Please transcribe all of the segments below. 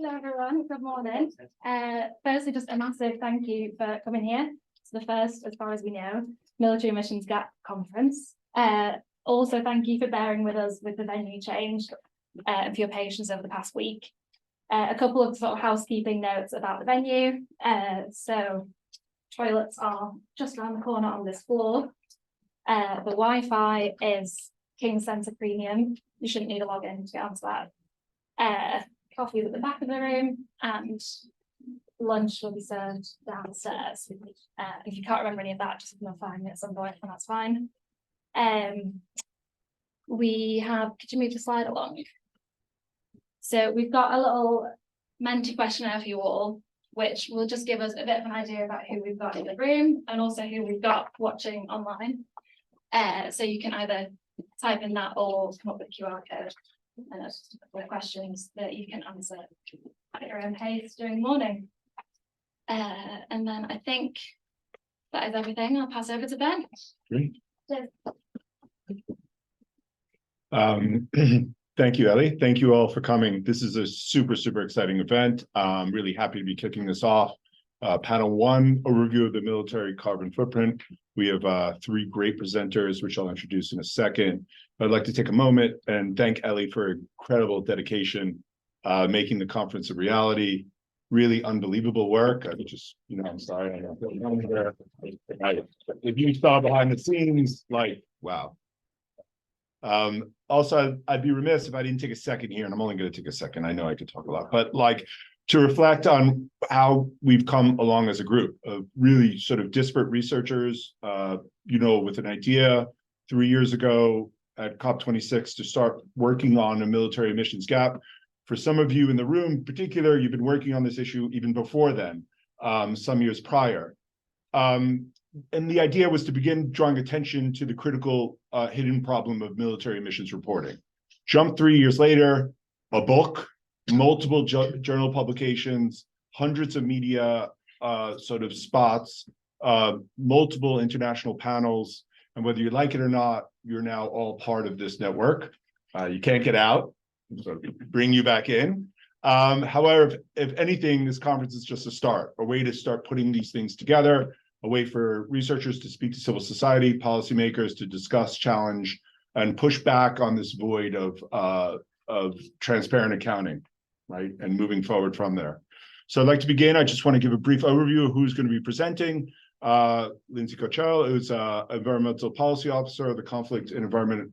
Hello everyone, good morning. Firstly, just a massive thank you for coming here. It's the first, as far as we know, Military Emissions Gap Conference. Also, thank you for bearing with us with the venue change and for your patience over the past week. A couple of sort of housekeeping notes about the venue. So toilets are just around the corner on this floor. The Wi-Fi is King Centre Premium. You shouldn't need a login to get onto that. Coffee is at the back of the room, and lunch will be served downstairs. If you can't remember any of that, just find me at some point, and that's fine. We have, could you move the slide along? So we've got a little Menti questionnaire for you all, which will just give us a bit of an idea about who we've got in the room and also who we've got watching online. So you can either type in that or come up with a QR code. And that's just a couple of questions that you can answer at your own pace during the morning. And then I think that is everything. I'll pass over to Ben. Great. Thank you, Ellie. Thank you all for coming. This is a super exciting event. I'm really happy to be kicking this off. Panel 1, overview of the military carbon footprint. We have 3 great presenters, which I'll introduce in a second. I'd like to take a moment and thank Ellie for incredible dedication, making the conference a reality. Really unbelievable work. I just, I'm sorry. I know. If you saw behind the scenes, like, wow. Also, I'd be remiss if I didn't take a second here, and I'm only going to take a second. I know I could talk a lot, but to reflect on how we've come along as a group of really sort of disparate researchers, with an idea 3 years ago at COP26 to start working on a military emissions gap. For some of you in the room in particular, you've been working on this issue even before then, some years prior. And the idea was to begin drawing attention to the critical hidden problem of military emissions reporting. Jump 3 years later, a book, multiple journal publications, hundreds of media sort of spots, multiple international panels, and whether you like it or not, you're now all part of this network. You can't get out, so bring you back in. However, if anything, this conference is just a start, a way to start putting these things together, a way for researchers to speak to civil society, policymakers to discuss, challenge, and push back on this void of transparent accounting, right? And moving forward from there. So I'd like to begin. I just want to give a brief overview of who's going to be presenting. Linsey Cottrell, who's environmental policy officer of the Conflict and Environment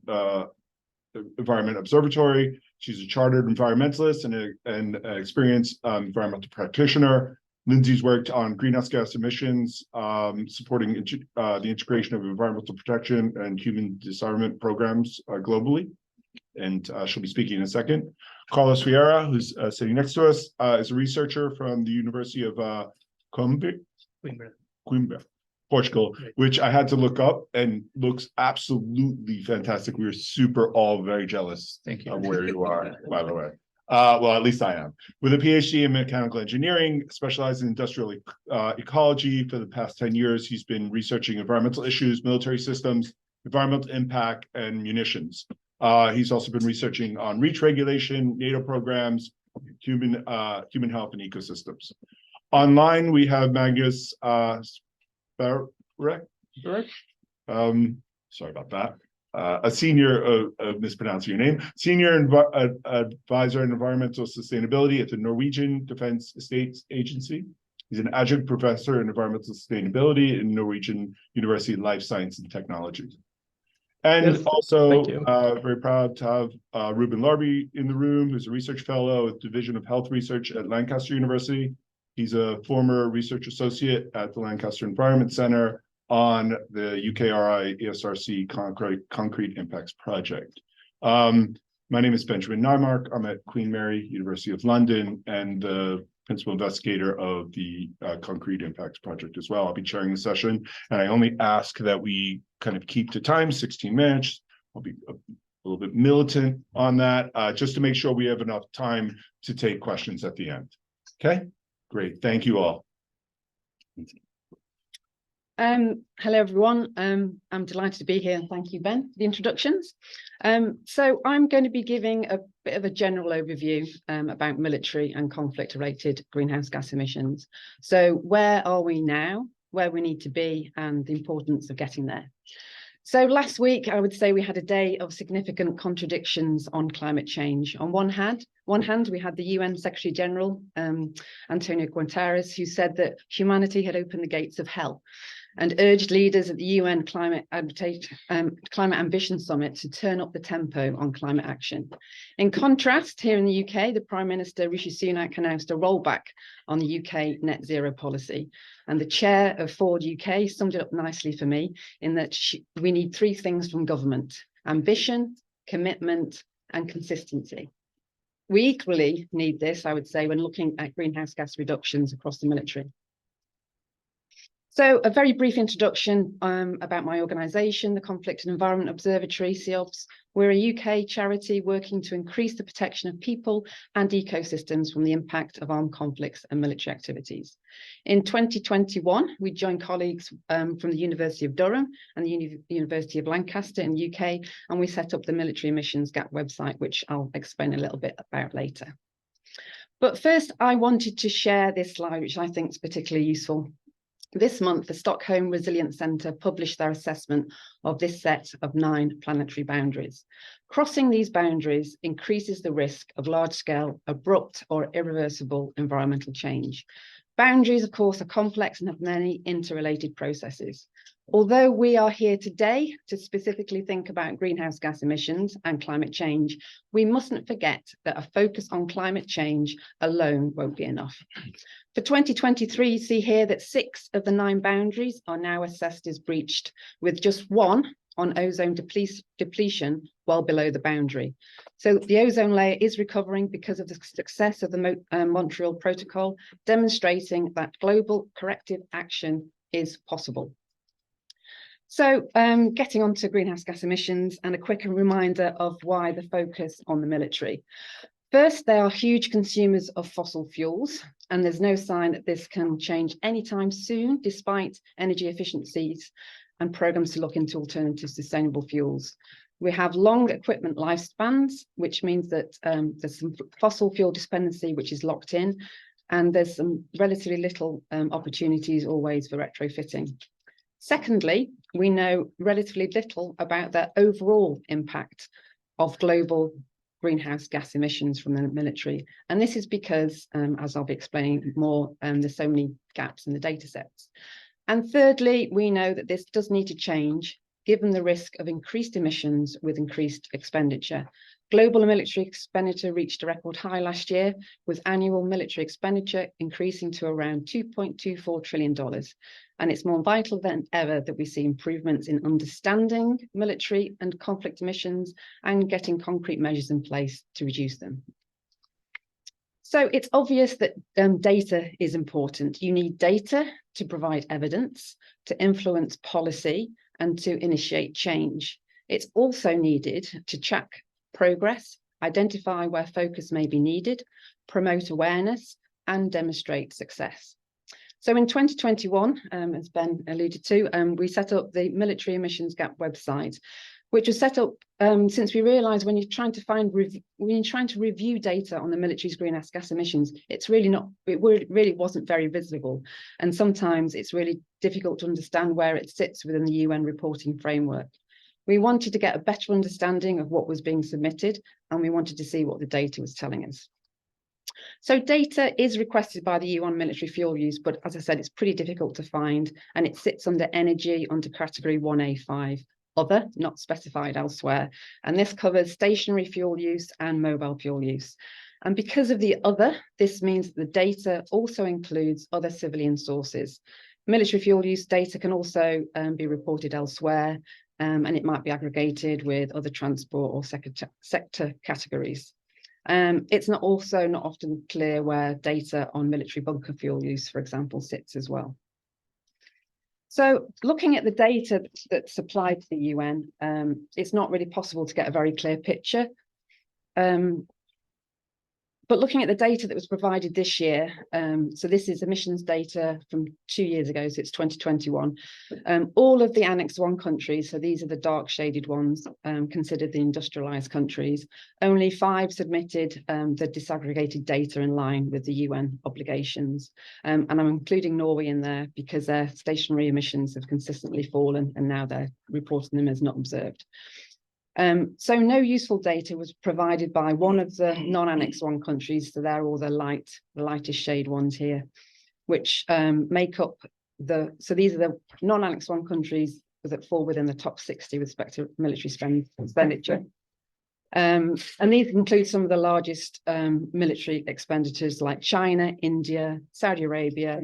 Observatory. She's a chartered environmentalist and an experienced environmental practitioner. Linsey's worked on greenhouse gas emissions, supporting the integration of environmental protection and human disarmament programs globally. And she'll be speaking in a second. Carlos Ferreira, who's sitting next to us, is a researcher from the University of Coimbra, Portugal, which I had to look up and looks absolutely fantastic. We are super all very jealous of where you are, by the way. Well, at least I am. With a PhD in mechanical engineering, specialized in industrial ecology for the past 10 years, he's been researching environmental issues, military systems, environmental impact, and munitions. He's also been researching on REACH regulation, NATO programs, human health, and ecosystems. Online, we have Magnus Sparrevik. Sorry about that. A senior, mispronouncing your name, senior advisor in environmental sustainability at the Norwegian Defense Estates Agency. He's an adjunct professor in environmental sustainability in Norwegian University Life Science and Technology. And also very proud to have Reuben Larbi in the room, who's a research fellow at the Division of Health Research at Lancaster University. He's a former research associate at the Lancaster Environment Center on the UKRI ESRC Concrete Impacts Project. My name is Benjamin Neimark. I'm at Queen Mary, University of London, and the principal investigator of the Concrete Impacts Project as well. I'll be chairing the session, and I only ask that we kind of keep to time, 16 minutes. I'll be a little bit militant on that, just to make sure we have enough time to take questions at the end. Okay, great. Thank you all. Hello, everyone. I'm delighted to be here. Thank you, Ben, for the introductions. So I'm going to be giving a bit of a general overview about military and conflict-related greenhouse gas emissions. So where are we now, where we need to be, and the importance of getting there. So last week, I would say we had a day of significant contradictions on climate change. On one hand, we had the UN Secretary General, Antonio Guterres, who said that humanity had opened the gates of hell and urged leaders at the UN Climate Ambition Summit to turn up the tempo on climate action. In contrast, here in the UK, the Prime Minister, Rishi Sunak, announced a rollback on the UK net zero policy. And the chair of Ford UK summed it up nicely for me in that we need three things from government: ambition, commitment, and consistency. We equally need this, I would say, when looking at greenhouse gas reductions across the military. So a very brief introduction about my organisation, the Conflict and Environment Observatory, CEOBS. We're a UK charity working to increase the protection of people and ecosystems from the impact of armed conflicts and military activities. In 2021, we joined colleagues from the University of Durham and the University of Lancaster in the UK, and we set up the Military Emissions Gap website, which I'll explain a little bit about later. But first, I wanted to share this slide, which I think is particularly useful. This month, the Stockholm Resilience Centre published their assessment of this set of 9 planetary boundaries. Crossing these boundaries increases the risk of large-scale, abrupt or irreversible environmental change. Boundaries, of course, are complex and have many interrelated processes. Although we are here today to specifically think about greenhouse gas emissions and climate change, we mustn't forget that a focus on climate change alone won't be enough. For 2023, you see here that 6 of the 9 boundaries are now assessed as breached, with just 1 on ozone depletion well below the boundary. So the ozone layer is recovering because of the success of the Montreal Protocol, demonstrating that global corrective action is possible. So getting on to greenhouse gas emissions and a quick reminder of why the focus on the military. First, they are huge consumers of fossil fuels, and there's no sign that this can change anytime soon, despite energy efficiencies and programs to look into alternative sustainable fuels. We have long equipment lifespans, which means that there's some fossil fuel dependency which is locked in, and there's some relatively little opportunities always for retrofitting. Secondly, we know relatively little about the overall impact of global greenhouse gas emissions from the military. And this is because, as I'll be explaining more, there's so many gaps in the data sets. And thirdly, we know that this does need to change given the risk of increased emissions with increased expenditure. Global military expenditure reached a record high last year, with annual military expenditure increasing to around $2.24 trillion. And it's more vital than ever that we see improvements in understanding military and conflict emissions and getting concrete measures in place to reduce them. So it's obvious that data is important. You need data to provide evidence, to influence policy, and to initiate change. It's also needed to track progress, identify where focus may be needed, promote awareness, and demonstrate success. So in 2021, as Ben alluded to, we set up the Military Emissions Gap website, which was set up since we realised when you're trying to review data on the military's greenhouse gas emissions, it really wasn't very visible, and sometimes it's really difficult to understand where it sits within the UN reporting framework. We wanted to get a better understanding of what was being submitted, and we wanted to see what the data was telling us. So data is requested by the UN military fuel use, but as I said, it's pretty difficult to find, and it sits under energy under category 1A5, other, not specified elsewhere. And this covers stationary fuel use and mobile fuel use. And because of the other, this means that the data also includes other civilian sources. Military fuel use data can also be reported elsewhere, and it might be aggregated with other transport or sector categories. It's not often clear where data on military bunker fuel use, for example, sits as well. So looking at the data that's supplied to the UN, it's not really possible to get a very clear picture. But looking at the data that was provided this year, so this is emissions data from 2 years ago, so it's 2021. All of the Annex 1 countries, so these are the dark shaded ones, considered the industrialized countries, only 5 submitted the disaggregated data in line with the UN obligations. And I'm including Norway in there because their stationary emissions have consistently fallen and now they're reporting them as not observed. So no useful data was provided by one of the non-Annex 1 countries, so they're all the lightest shade ones here, which make up so these are the non-Annex 1 countries that fall within the top 60 with respect to military expenditure. And these include some of the largest military expenditures like China, India, Saudi Arabia,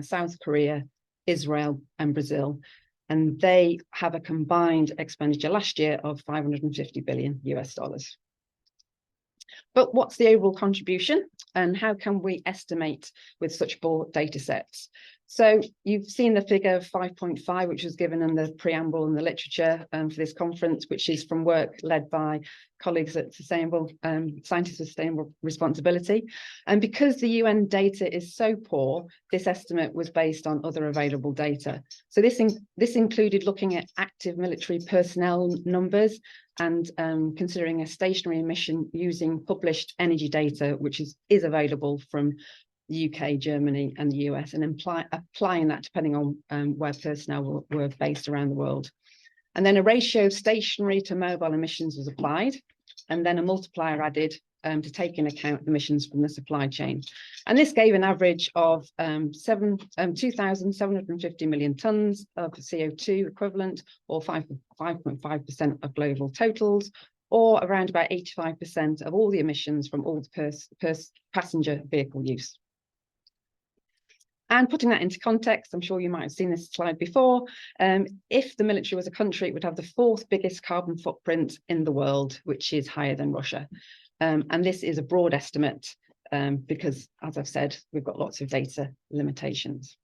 South Korea, Israel, and Brazil. And they have a combined expenditure last year of $550 billion US. But what's the overall contribution and how can we estimate with such broad data sets? So you've seen the figure of 5.5, which was given in the preamble and the literature for this conference, which is from work led by colleagues at Scientists of Sustainable Responsibility. And because the UN data is so poor, this estimate was based on other available data. So this included looking at active military personnel numbers and considering a stationary emission using published energy data, which is available from the UK, Germany, and the US, and applying that depending on where personnel were based around the world. And then a ratio of stationary to mobile emissions was applied, and then a multiplier added to take into account emissions from the supply chain. And this gave an average of 2,750 million tonnes of CO2 equivalent, or 5.5% of global totals, or around about 85% of all the emissions from all the passenger vehicle use. And putting that into context, I'm sure you might have seen this slide before. If the military was a country, it would have the 4th biggest carbon footprint in the world, which is higher than Russia. And this is a broad estimate because, as I've said, we've got lots of data limitations.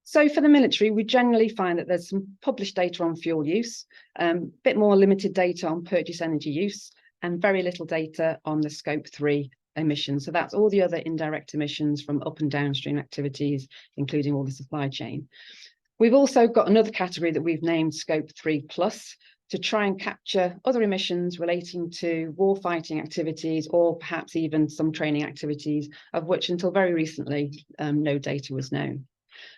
So for the military, we generally find that there's some published data on fuel use, a bit more limited data on purchase energy use, and very little data on the scope 3 emissions. So that's all the other indirect emissions from up and downstream activities, including all the supply chain. We've also got another category that we've named scope 3 plus to try and capture other emissions relating to warfighting activities or perhaps even some training activities, of which until very recently no data was known.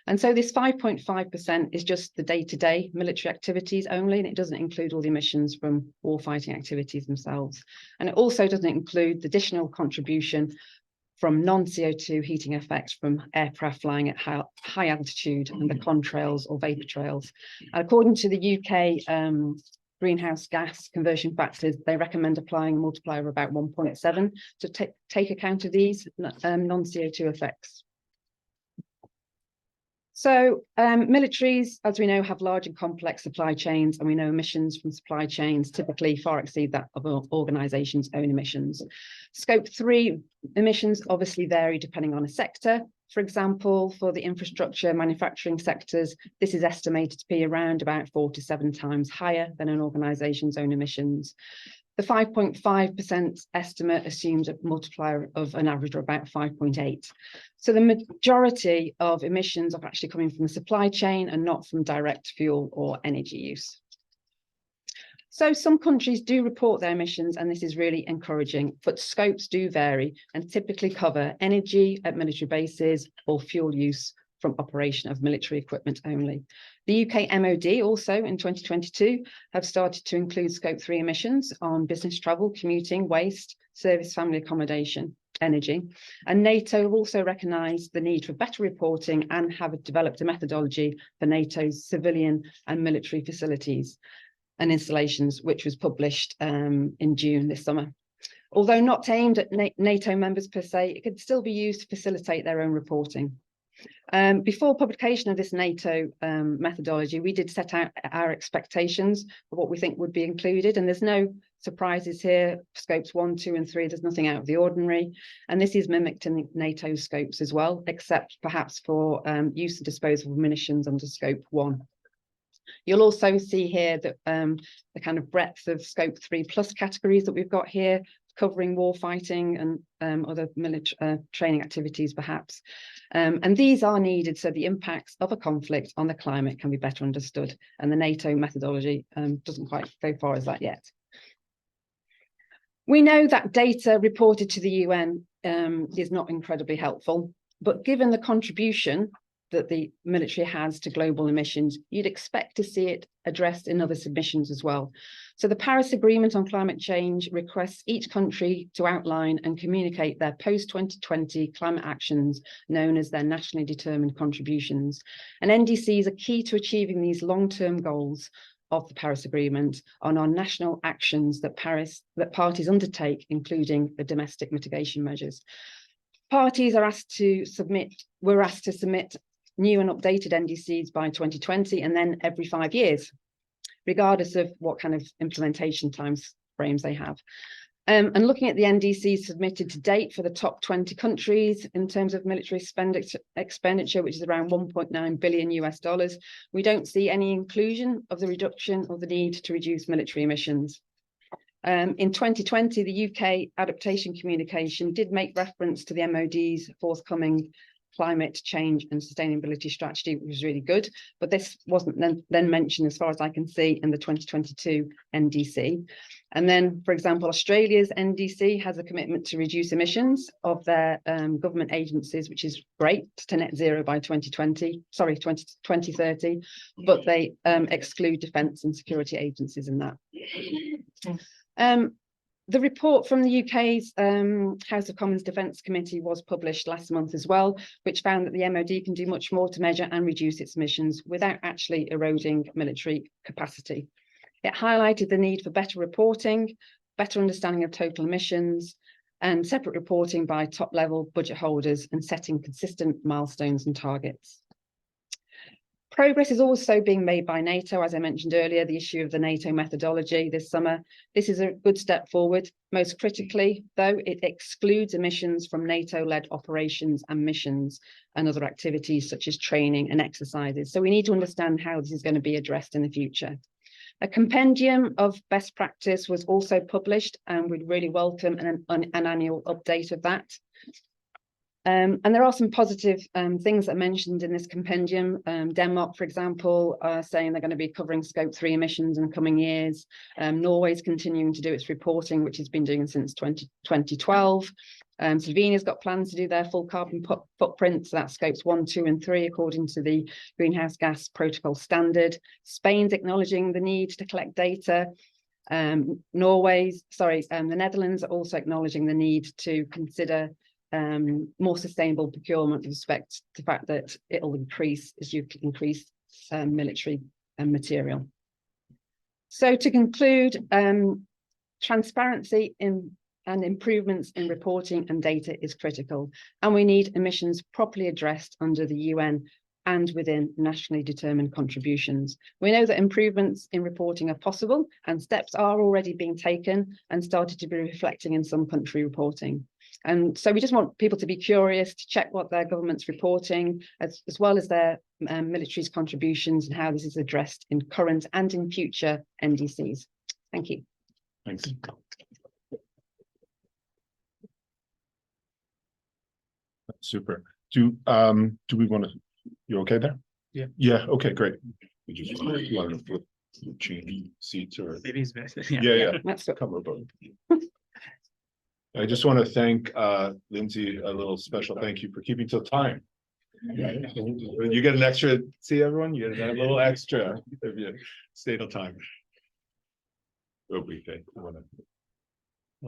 And so this 5.5% is just the day-to-day military activities only, and it doesn't include all the emissions from warfighting activities themselves. And it also doesn't include the additional contribution from non-CO2 heating effects from aircraft flying at high altitude and the contrails or vapor trails. And according to the UK greenhouse gas conversion factors, they recommend applying a multiplier of about 1.7 to take account of these non-CO2 effects. So militaries, as we know, have large and complex supply chains, and we know emissions from supply chains typically far exceed that of an organisation's own emissions. Scope 3 emissions obviously vary depending on a sector. For example, for the infrastructure manufacturing sectors, this is estimated to be around about 4 to 7 times higher than an organisation's own emissions. The 5.5% estimate assumes a multiplier of an average of about 5.8. So the majority of emissions are actually coming from the supply chain and not from direct fuel or energy use. So some countries do report their emissions, and this is really encouraging, but scopes do vary and typically cover energy at military bases or fuel use from operation of military equipment only. The UK MOD also in 2022 have started to include scope 3 emissions on business travel, commuting, waste, service family accommodation, energy. And NATO have also recognised the need for better reporting and have developed a methodology for NATO's civilian and military facilities and installations, which was published in June this summer. Although not aimed at NATO members per se, it could still be used to facilitate their own reporting. Before publication of this NATO methodology, we did set out our expectations of what we think would be included, and there's no surprises here. Scopes 1, 2, and 3, there's nothing out of the ordinary, and this is mimicked in NATO scopes as well, except perhaps for use and disposal of munitions under scope 1. You'll also see here that the kind of breadth of scope 3 plus categories that we've got here, covering war fighting and other military training activities, perhaps. And these are needed so the impacts of a conflict on the climate can be better understood. And the NATO methodology doesn't quite go far as that yet. We know that data reported to the UN is not incredibly helpful, but given the contribution that the military has to global emissions, you'd expect to see it addressed in other submissions as well. So the Paris Agreement on Climate Change requests each country to outline and communicate their post-2020 climate actions known as their nationally determined contributions. And NDCs are key to achieving these long-term goals of the Paris Agreement on our national actions that parties undertake, including the domestic mitigation measures. Parties are were asked to submit new and updated NDCs by 2020 and then every 5 years, regardless of what kind of implementation time frames they have. And looking at the NDCs submitted to date for the top 20 countries in terms of military expenditure, which is around $1.9 billion, we don't see any inclusion of the reduction of the need to reduce military emissions. In 2020, the UK adaptation communication did make reference to the MOD's forthcoming climate change and sustainability strategy, which was really good, but this wasn't then mentioned as far as I can see in the 2022 NDC. And then, for example, Australia's NDC has a commitment to reduce emissions of their government agencies, which is great, to net zero by 2030, but they exclude defence and security agencies in that. The report from the UK's House of Commons Defence Committee was published last month as well, which found that the MOD can do much more to measure and reduce its emissions without actually eroding military capacity. It highlighted the need for better reporting, better understanding of total emissions, and separate reporting by top-level budget holders and setting consistent milestones and targets. Progress is also being made by NATO, as I mentioned earlier, the issue of the NATO methodology this summer. This is a good step forward. Most critically, though, it excludes emissions from NATO-led operations and missions and other activities such as training and exercises. So we need to understand how this is going to be addressed in the future. A compendium of best practice was also published, and we'd really welcome an annual update of that. And there are some positive things that are mentioned in this compendium. Denmark, for example, are saying they're going to be covering Scope 3 emissions in the coming years. Norway's continuing to do its reporting, which it's been doing since 2012. Slovenia's got plans to do their full carbon footprint, so that's Scopes 1, 2, and 3, according to the Greenhouse Gas Protocol standard. Spain's acknowledging the need to collect data. The Netherlands are also acknowledging the need to consider more sustainable procurement with respect to the fact that it'll increase as you increase military material. So to conclude, transparency and improvements in reporting and data is critical, and we need emissions properly addressed under the UN and within nationally determined contributions. We know that improvements in reporting are possible, and steps are already being taken and started to be reflecting in some country reporting. And so we just want people to be curious, to check what their government's reporting, as well as their military's contributions and how this is addressed in current and in future NDCs. Thank you. Thanks. Super. Do we want to? You okay there? Yeah. Yeah. Okay. Great. We just wanted to change seats or Maybe it's better. yeah. That's good. Cover both. I just want to thank Linsey, a little special thank you for keeping till time. You get an extra, see everyone, you get a little extra if you stay till time. What we think. One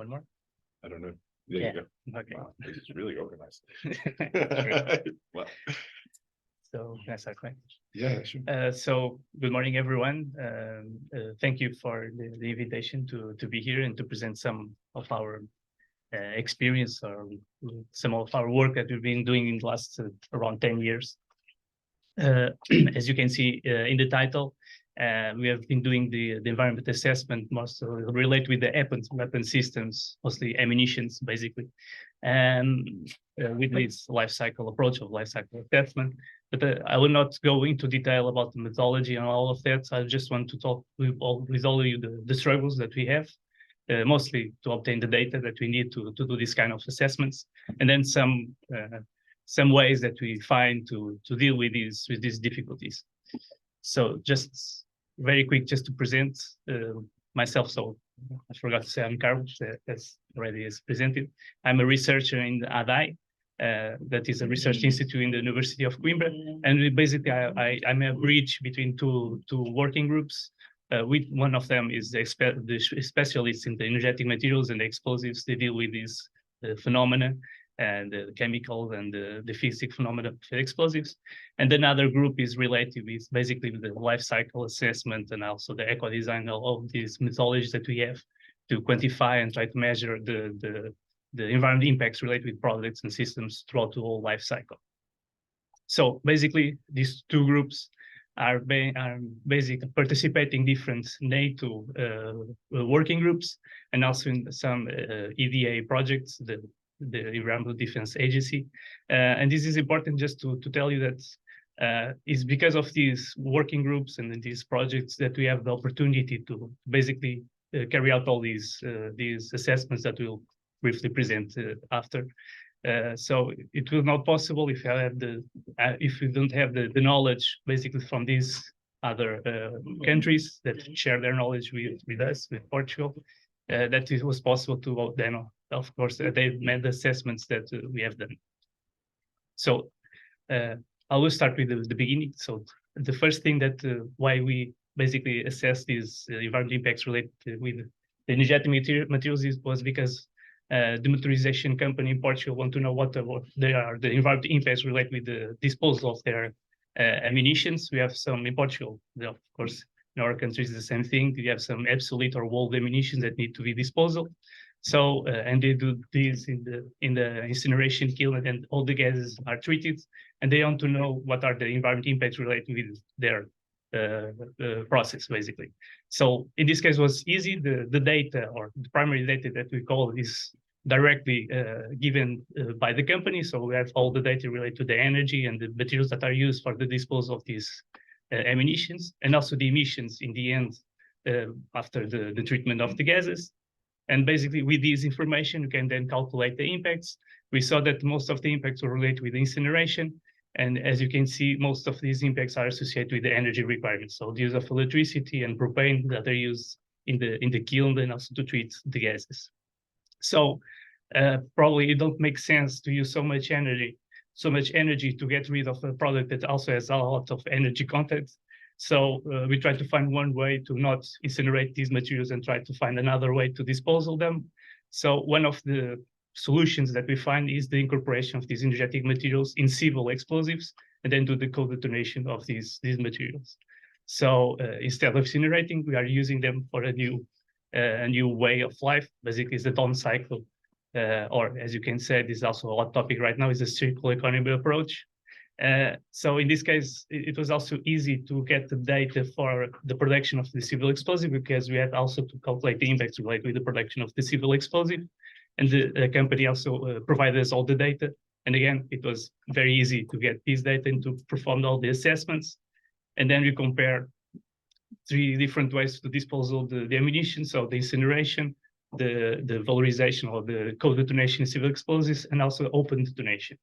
more. I don't know. There Yeah. you go. Okay. Wow, this is really organized. Wow. So that's our question. Yeah, sure. So good morning, everyone. Thank you for the invitation to be here and to present some of our experience or some of our work that we've been doing in the last around 10 years. As you can see in the title, we have been doing the environment assessment, most related with the weapon systems, mostly ammunitions, basically, and with this life cycle approach of life cycle assessment. But I will not go into detail about the methodology and all of that. So I just want to talk with all of you the struggles that we have mostly to obtain the data that we need to do this kind of assessments, and then some ways that we find to deal with these difficulties. So just very quick, just to present myself. So I forgot to say I'm Carlos, as already is presented. I'm a researcher in the ADAI, that is a research institute in the University of Coimbra, and basically I'm a bridge between two working groups. With one of them is the specialists in the energetic materials and the explosives. They deal with these phenomena and the chemical and the physical phenomena of explosives. And another group is related with basically the life cycle assessment and also the eco design, all of these methodologies that we have to quantify and try to measure the environmental impacts related with products and systems throughout the whole life cycle. So basically, these two groups are basically participating different NATO working groups and also in some EDA projects, the Environmental Defense Agency. And this is important just to tell you that it's because of these working groups and these projects that we have the opportunity to basically carry out all these assessments that we'll briefly present after. So it will not possible if you have if you don't have the knowledge basically from these other countries that share their knowledge with us, with Portugal, that it was possible to then, of course, they made the assessments that we have done. So I will start with the beginning. So the first thing that why we basically assess these environmental impacts related with the energetic materials was because the motorization company in Portugal want to know what the environmental impacts related with the disposal of their ammunitions. We have some in Portugal, of course, in our country is the same thing. We have some obsolete or old ammunition that need to be disposed of. So, and they do this in the incineration kiln, and all the gases are treated, and they want to know what are the environmental impacts related with their process, basically. So in this case, it was easy. The data, or the primary data that we call, is directly given by the company. So we have all the data related to the energy and the materials that are used for the disposal of these ammunitions, and also the emissions in the end after the treatment of the gases. And basically, with this information, you can then calculate the impacts. We saw that most of the impacts were related with incineration. And as you can see, most of these impacts are associated with the energy requirements. So the use of electricity and propane that are used in the kiln and also to treat the gases. So probably it don't make sense to use so much energy to get rid of a product that also has a lot of energy content. So we try to find one way to not incinerate these materials and try to find another way to dispose of them. So one of the solutions that we find is the incorporation of these energetic materials in civil explosives, and then do the cold detonation of these materials. So instead of incinerating, we are using them for a new way of life. Basically, it's the down cycle, or as you can say, this is also a hot topic right now, is a circular economy approach. So in this case, it was also easy to get the data for the production of the civil explosive, because we had also to calculate the impacts related with the production of the civil explosive. And the company also provided us all the data. And again, it was very easy to get this data and to perform all the assessments. And then we compare 3 different ways to dispose of the ammunition. So the incineration, the valorization or the cold detonation in civil explosives, and also open detonation.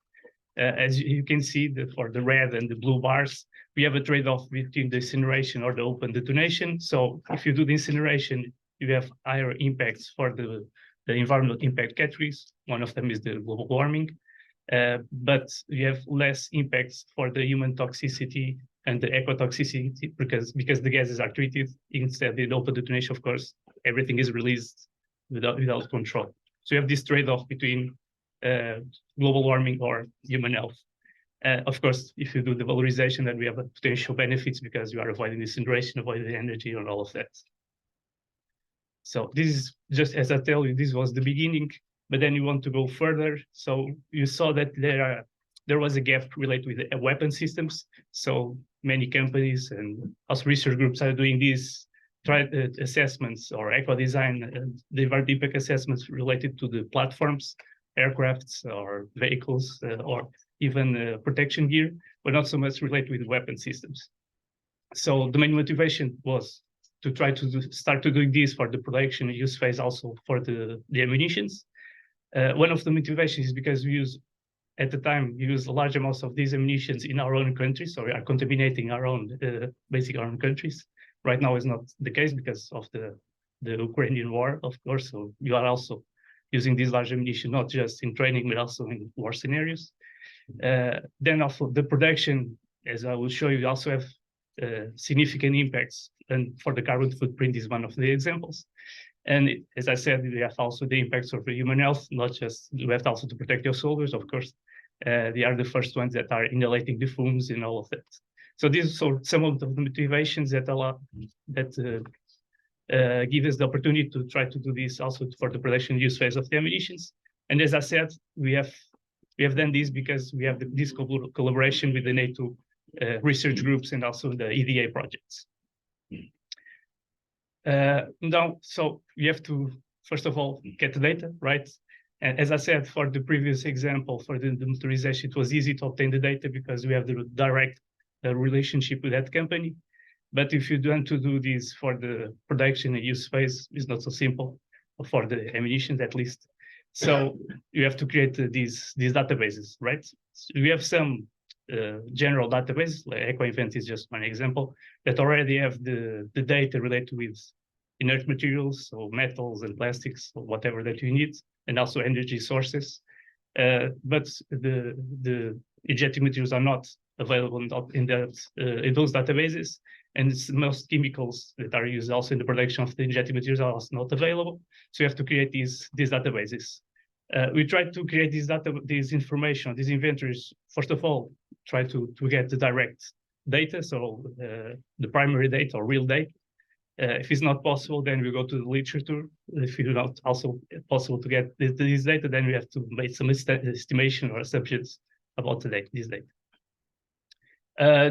As you can see, for the red and the blue bars, we have a trade-off between the incineration or the open detonation. So if you do the incineration, you have higher impacts for the environmental impact categories. One of them is the global warming, but you have less impacts for the human toxicity and the ecotoxicity, because the gases are treated. Instead, in open detonation, of course, everything is released without control. So you have this trade-off between global warming or human health. Of course, if you do the valorization, then we have potential benefits because you are avoiding incineration, avoiding the energy, and all of that. So this is just, as I tell you, this was the beginning, but then you want to go further. So you saw that there was a gap related with the weapon systems. So many companies and also research groups are doing these assessments or eco design, the environmental impact assessments related to the platforms, aircrafts or vehicles, or even protection gear, but not so much related with weapon systems. So the main motivation was to try to start to doing this for the production and use phase, also for the ammunitions. One of the motivations is because we use large amounts of these ammunitions in our own country, so we are contaminating our own our own countries. Right now is not the case because of the Ukrainian war, of course. So you are also using these large ammunition not just in training but also in war scenarios. Then also the production, as I will show you, also have significant impacts, and for the carbon footprint is one of the examples. And as I said, we have also the impacts of the human health, not just, we have also to protect your soldiers, of course. They are the first ones that are inhalating the fumes and all of that. So these are some of the motivations that give us the opportunity to try to do this also for the production use phase of the ammunitions. And as I said, we have done this because we have this collaboration with the NATO research groups and also the EDA projects. Now, so we have to, first of all, get the data, right? And as I said, for the previous example, for the motorization, it was easy to obtain the data because we have the direct relationship with that company. But if you want to do this for the production and use phase, it's not so simple, for the ammunition at least. So you have to create these databases, right? So we have some general databases, like EcoInvent is just one example, that already have the data related with inert materials, so metals and plastics, or whatever that you need, and also energy sources. But the injecting materials are not available in those databases, and most chemicals that are used also in the production of the injecting materials are also not available. So you have to create these databases. We try to create this information, these inventories. First of all, try to get the direct data, so the primary data or real data. If it's not possible, then we go to the literature. If it's not also possible to get this data, then we have to make some estimation or assumptions about this data.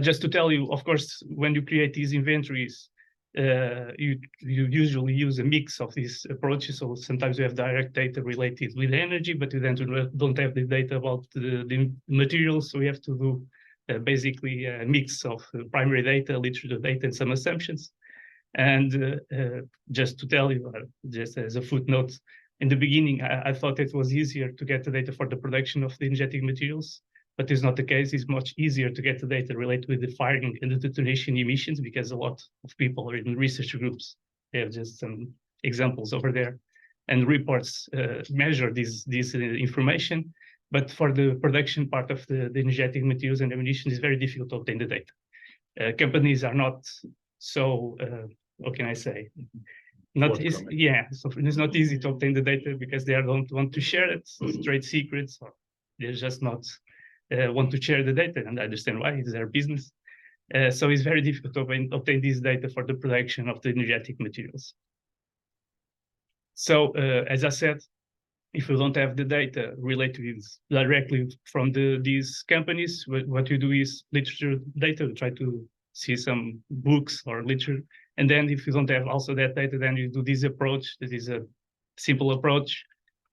Just to tell you, of course, when you create these inventories, you usually use a mix of these approaches. So sometimes you have direct data related with energy, but you then don't have the data about the materials. So we have to do basically a mix of primary data, literature data, and some assumptions. And just to tell you, just as a footnote, in the beginning, I thought it was easier to get the data for the production of the injecting materials, but it's not the case. It's much easier to get the data related with the firing and the detonation emissions, because a lot of people are in research groups. They have just some examples over there, and reports measure this information. But for the production part of the injecting materials and ammunition, it's very difficult to obtain the data. Companies are not so, what can I say? Not easy, yeah. So it's not easy to obtain the data because they don't want to share it, trade secrets, or they're just not want to share the data, and I understand why. It's their business. So it's very difficult to obtain this data for the production of the energetic materials. So as I said, if you don't have the data related directly from these companies, what you do is literature data. We try to see some books or literature. And then if you don't have also that data, then you do this approach. This is a simple approach.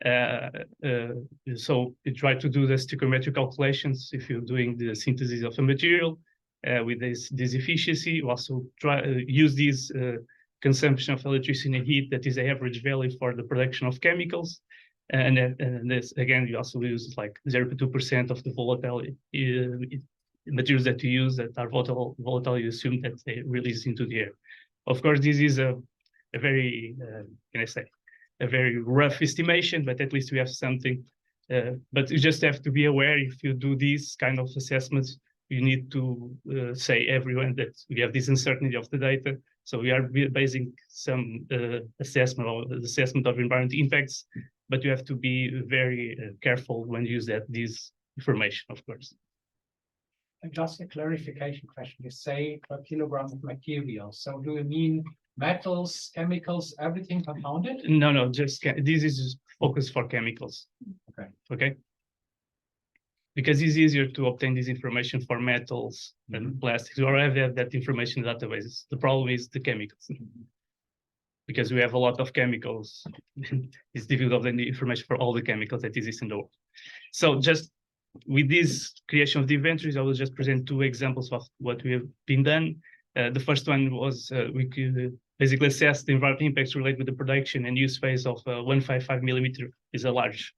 So you try to do the stoichiometric calculations if you're doing the synthesis of a material with this efficiency. You also try use this consumption of electricity and heat that is the average value for the production of chemicals. And this, again, you also use like 0.2% of the volatile materials that you use that are volatile. You assume that they release into the air. Of course, this is a very, can I say, a very rough estimation, but at least we have something. But you just have to be aware, if you do these kind of assessments, you need to say everyone that we have this uncertainty of the data. So we are basing some assessment of environmental impacts, but you have to be very careful when you use this information, of course. And just a clarification question. You say per kilogram of material. So do you mean metals, chemicals, everything compounded? No, just this is just focused for chemicals. Okay. Because it's easier to obtain this information for metals than plastics. We already have that information in databases. The problem is the chemicals. Because we have a lot of chemicals. It's difficult to obtain the information for all the chemicals that exist in the world. So just with this creation of the inventories, I will just present two examples of what we have been done. The first one was we basically assess the environmental impacts related with the production and use phase of 155 millimeter is a large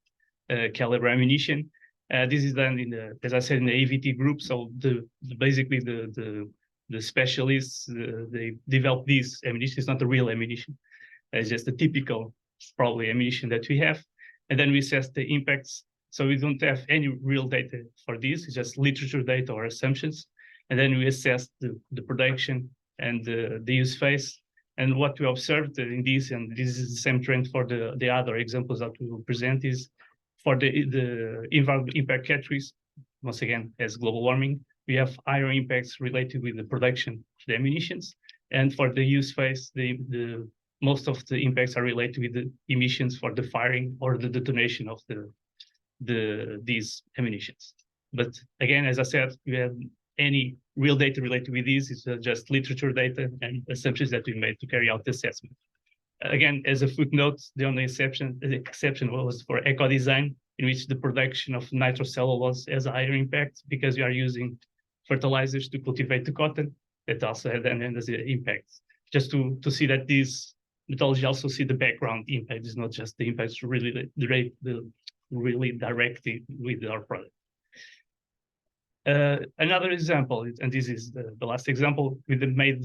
caliber ammunition. This is done in the, as I said, in the AVT group. So basically the specialists they develop these ammunition. It's not the real ammunition. It's just the typical probably ammunition that we have, and then we assess the impacts. So we don't have any real data for this. It's just literature data or assumptions, and then we assess the production and the use phase. And what we observed in this, and this is the same trend for the other examples that we will present, is for the environmental impact categories. Once again, as global warming, we have higher impacts related with the production of the ammunitions, and for the use phase, the most of the impacts are related with the emissions for the firing or the detonation of these ammunitions. But again, as I said, we have any real data related with these. It's just literature data and assumptions that we made to carry out the assessment. Again, as a footnote, the only exception was for eco design, in which the production of nitrocellulose has a higher impact because we are using fertilizers to cultivate the cotton. That also had an impact. Just to see that this methodology also see the background impact. It's not just the impacts really really directly with our product. Another example, and this is the last example, we made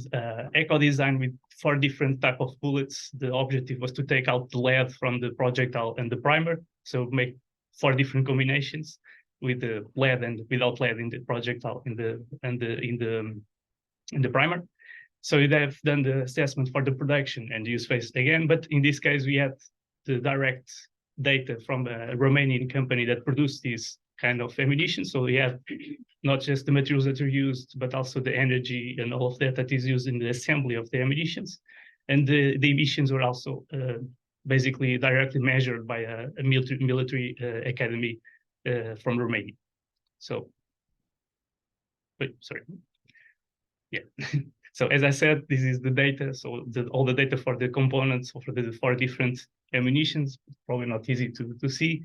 eco design with 4 different type of bullets. The objective was to take out the lead from the projectile and the primer, so make 4 different combinations with the lead and without lead in the projectile in the primer. So we have done the assessment for the production and use phase again, but in this case we had the direct data from a Romanian company that produced this kind of ammunition. So we have not just the materials that are used, but also the energy and all of that is used in the assembly of the ammunitions. And the emissions were also basically directly measured by a military academy from Romania. So, wait, sorry. Yeah. So as I said, this is the data. So all the data for the components for the 4 different ammunitions, probably not easy to see.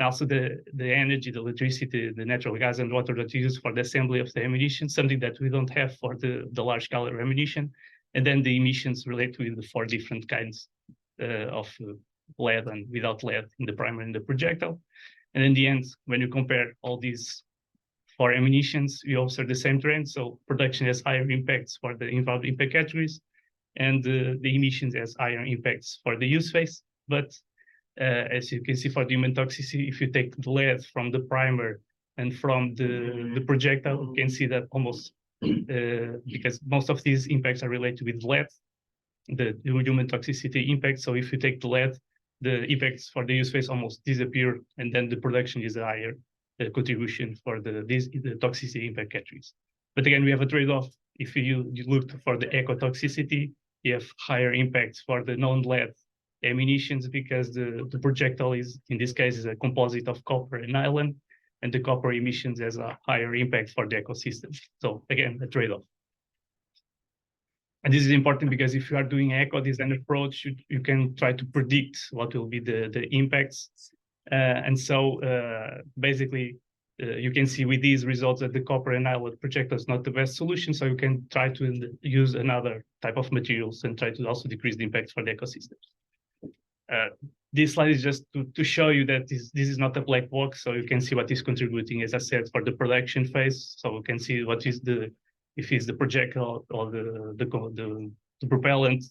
Also the energy, the electricity, the natural gas and water that you use for the assembly of the ammunition, something that we don't have for the large caliber ammunition. And then the emissions related with the 4 different kinds of lead and without lead in the primer and the projectile. And in the end, when you compare all these 4 ammunitions, we observe the same trend. So production has higher impacts for the environmental impact categories, and the emissions has higher impacts for the use phase. But as you can see for the human toxicity, if you take the lead from the primer and from the projectile, you can see that almost, because most of these impacts are related with lead, the human toxicity impact. So if you take the lead, the effects for the use phase almost disappear, and then the production is a higher contribution for the toxicity impact categories. But again, we have a trade-off. If you look for the ecotoxicity, you have higher impacts for the non-lead ammunitions because the projectile is, in this case, is a composite of copper and nylon, and the copper emissions has a higher impact for the ecosystem. So again, a trade-off. And this is important because if you are doing an eco design approach, you can try to predict what will be the impacts. And so basically, you can see with these results that the copper and nylon projectile is not the best solution. So you can try to use another type of materials and try to also decrease the impacts for the ecosystems. This slide is just to show you that this is not a black box. So you can see what is contributing, as I said, for the production phase. So you can see what is if it's the projectile or the propellant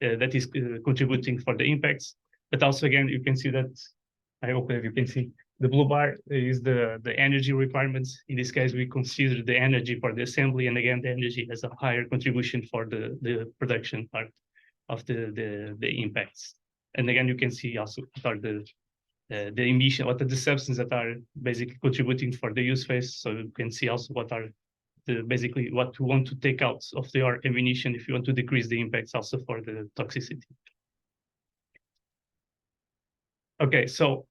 that is contributing for the impacts. But also, again, you can see that, I hope that you can see, the blue bar is the energy requirements. In this case, we consider the energy for the assembly. And again, the energy has a higher contribution for the production part of the impacts. And again, you can see also what are the emission, what are the substances that are basically contributing for the use phase. So you can see also what are basically what we want to take out of your ammunition if you want to decrease the impacts also for the toxicity. Okay, so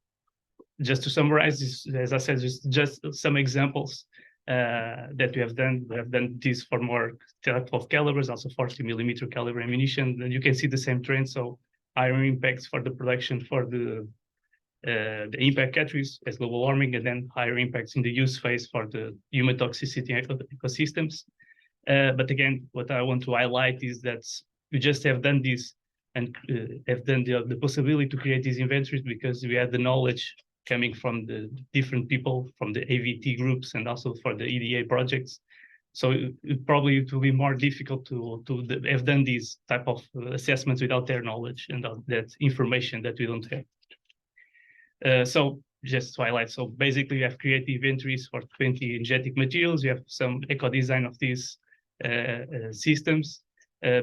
just to summarize this, as I said, just some examples that we have done. We have done this for more type of calibers, also 40 millimeter caliber ammunition. And you can see the same trend. So higher impacts for the production for the impact categories as global warming, and then higher impacts in the use phase for the human toxicity ecosystems. But again, what I want to highlight is that we just have done this and have done the possibility to create these inventories because we had the knowledge coming from the different people from the AVT groups and also for the EDA projects. So probably it will be more difficult to have done these type of assessments without their knowledge and that information that we don't have. So just to highlight, so basically we have created inventories for 20 energetic materials. We have some eco design of these systems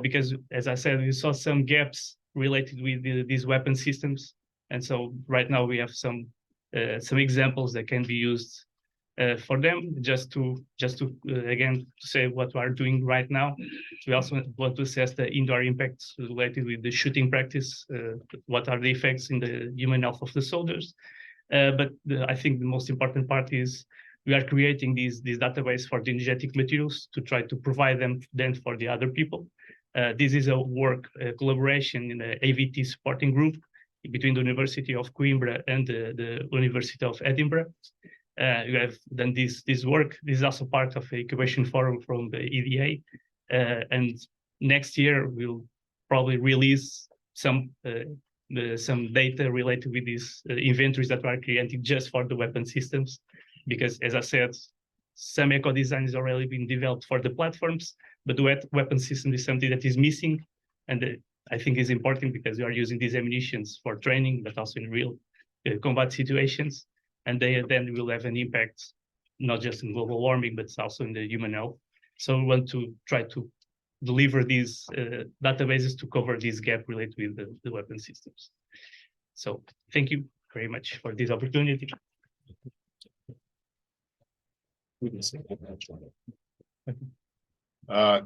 because, as I said, we saw some gaps related with these weapon systems. And so right now we have some examples that can be used for them, just to again to say what we are doing right now. We also want to assess the indoor impacts related with the shooting practice. What are the effects in the human health of the soldiers? But I think the most important part is we are creating these database for the energetic materials to try to provide them then for the other people. This is a collaboration in the AVT supporting group between the University of Coimbra and the University of Edinburgh. You have done this work. This is also part of a incubation forum from the EDA. And next year, we'll probably release some data related with these inventories that are created just for the weapon systems. Because as I said, some eco design has already been developed for the platforms, but the weapon system is something that is missing. And I think is important because we are using these ammunitions for training, but also in real combat situations. And they then will have an impact, not just in global warming, but also in the human health. So we want to try to deliver these databases to cover this gap related with the weapon systems. So thank you very much for this opportunity.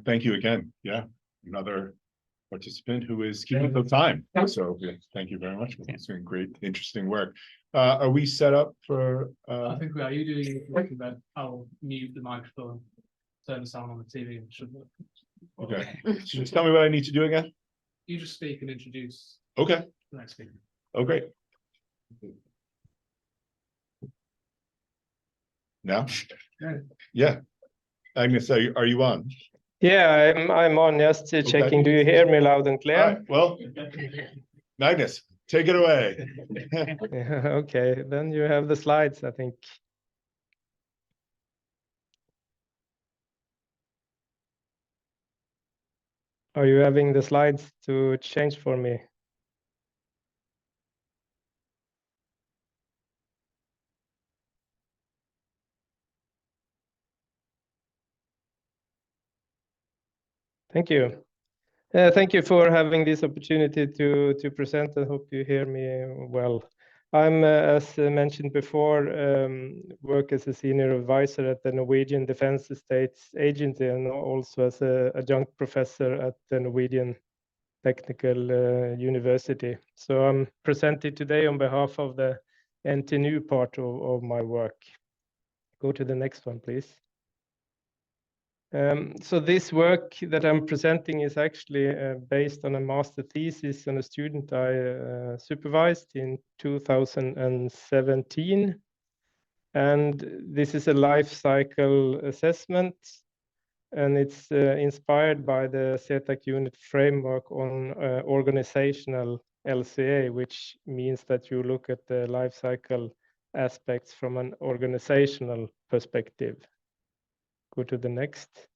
Thank you again. Yeah, another participant who is keeping the time. So yeah, thank you very much. It's been great, interesting work. Are we set up for? I think we are. You doing working that? I'll mute the microphone, turn the sound on the TV, and should work. Okay. So just tell me what I need to do again. You just speak and introduce Okay. the next speaker. Oh, great. Now? Yeah. Magnus, are you on? Yeah, I'm on, just checking. Do you hear me loud and All clear? right, well, Magnus, take it away. Okay, then you have the slides, I think. Are you having the slides to change for me? Thank you. Thank you for having this opportunity to present. I hope you hear me well. I'm, as mentioned before, work as a senior advisor at the Norwegian Defence Estates Agency and also as an adjunct professor at the Norwegian Technical University. So I'm presenting today on behalf of the NTNU part of my work. Go to the next one, please. So this work that I'm presenting is actually based on a master thesis on a student I supervised in 2017. And this is a life cycle assessment, and it's inspired by the CETAC unit framework on organizational LCA, which means that you look at the life cycle aspects from an organizational perspective. Go to the next.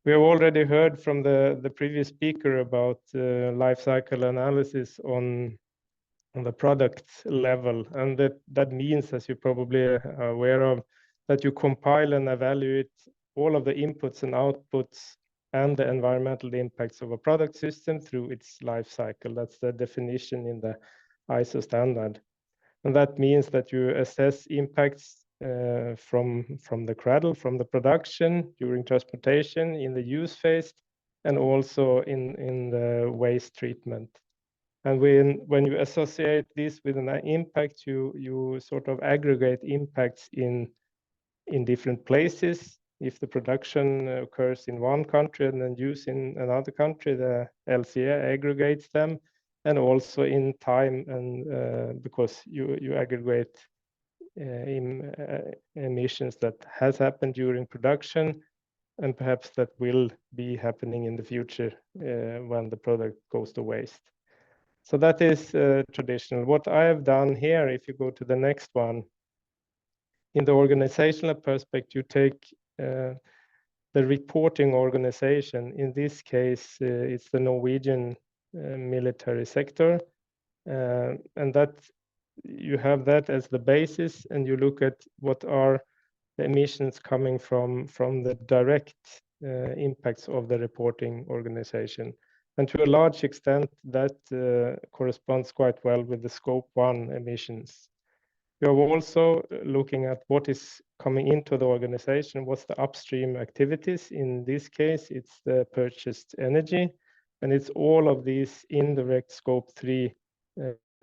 We have already heard from the previous speaker about life cycle analysis on the product level, and that means, as you probably are aware of, that you compile and evaluate all of the inputs and outputs and the environmental impacts of a product system through its life cycle. That's the definition in the ISO standard. And that means that you assess impacts from the cradle, from the production, during transportation, in the use phase, and also in the waste treatment. And when you associate this with an impact, you sort of aggregate impacts in different places. If the production occurs in one country and then use in another country, the LCA aggregates them, and also in time, and because you aggregate emissions that has happened during production and perhaps that will be happening in the future when the product goes to waste. So that is traditional. What I have done here, if you go to the next one, in the organizational perspective, you take the reporting organization. In this case, it's the Norwegian military sector, and that you have that as the basis, and you look at what are the emissions coming from the direct impacts of the reporting organization. And to a large extent, that corresponds quite well with the scope 1 emissions. We are also looking at what is coming into the organization, what's the upstream activities. In this case, it's the purchased energy, and it's all of these indirect scope 3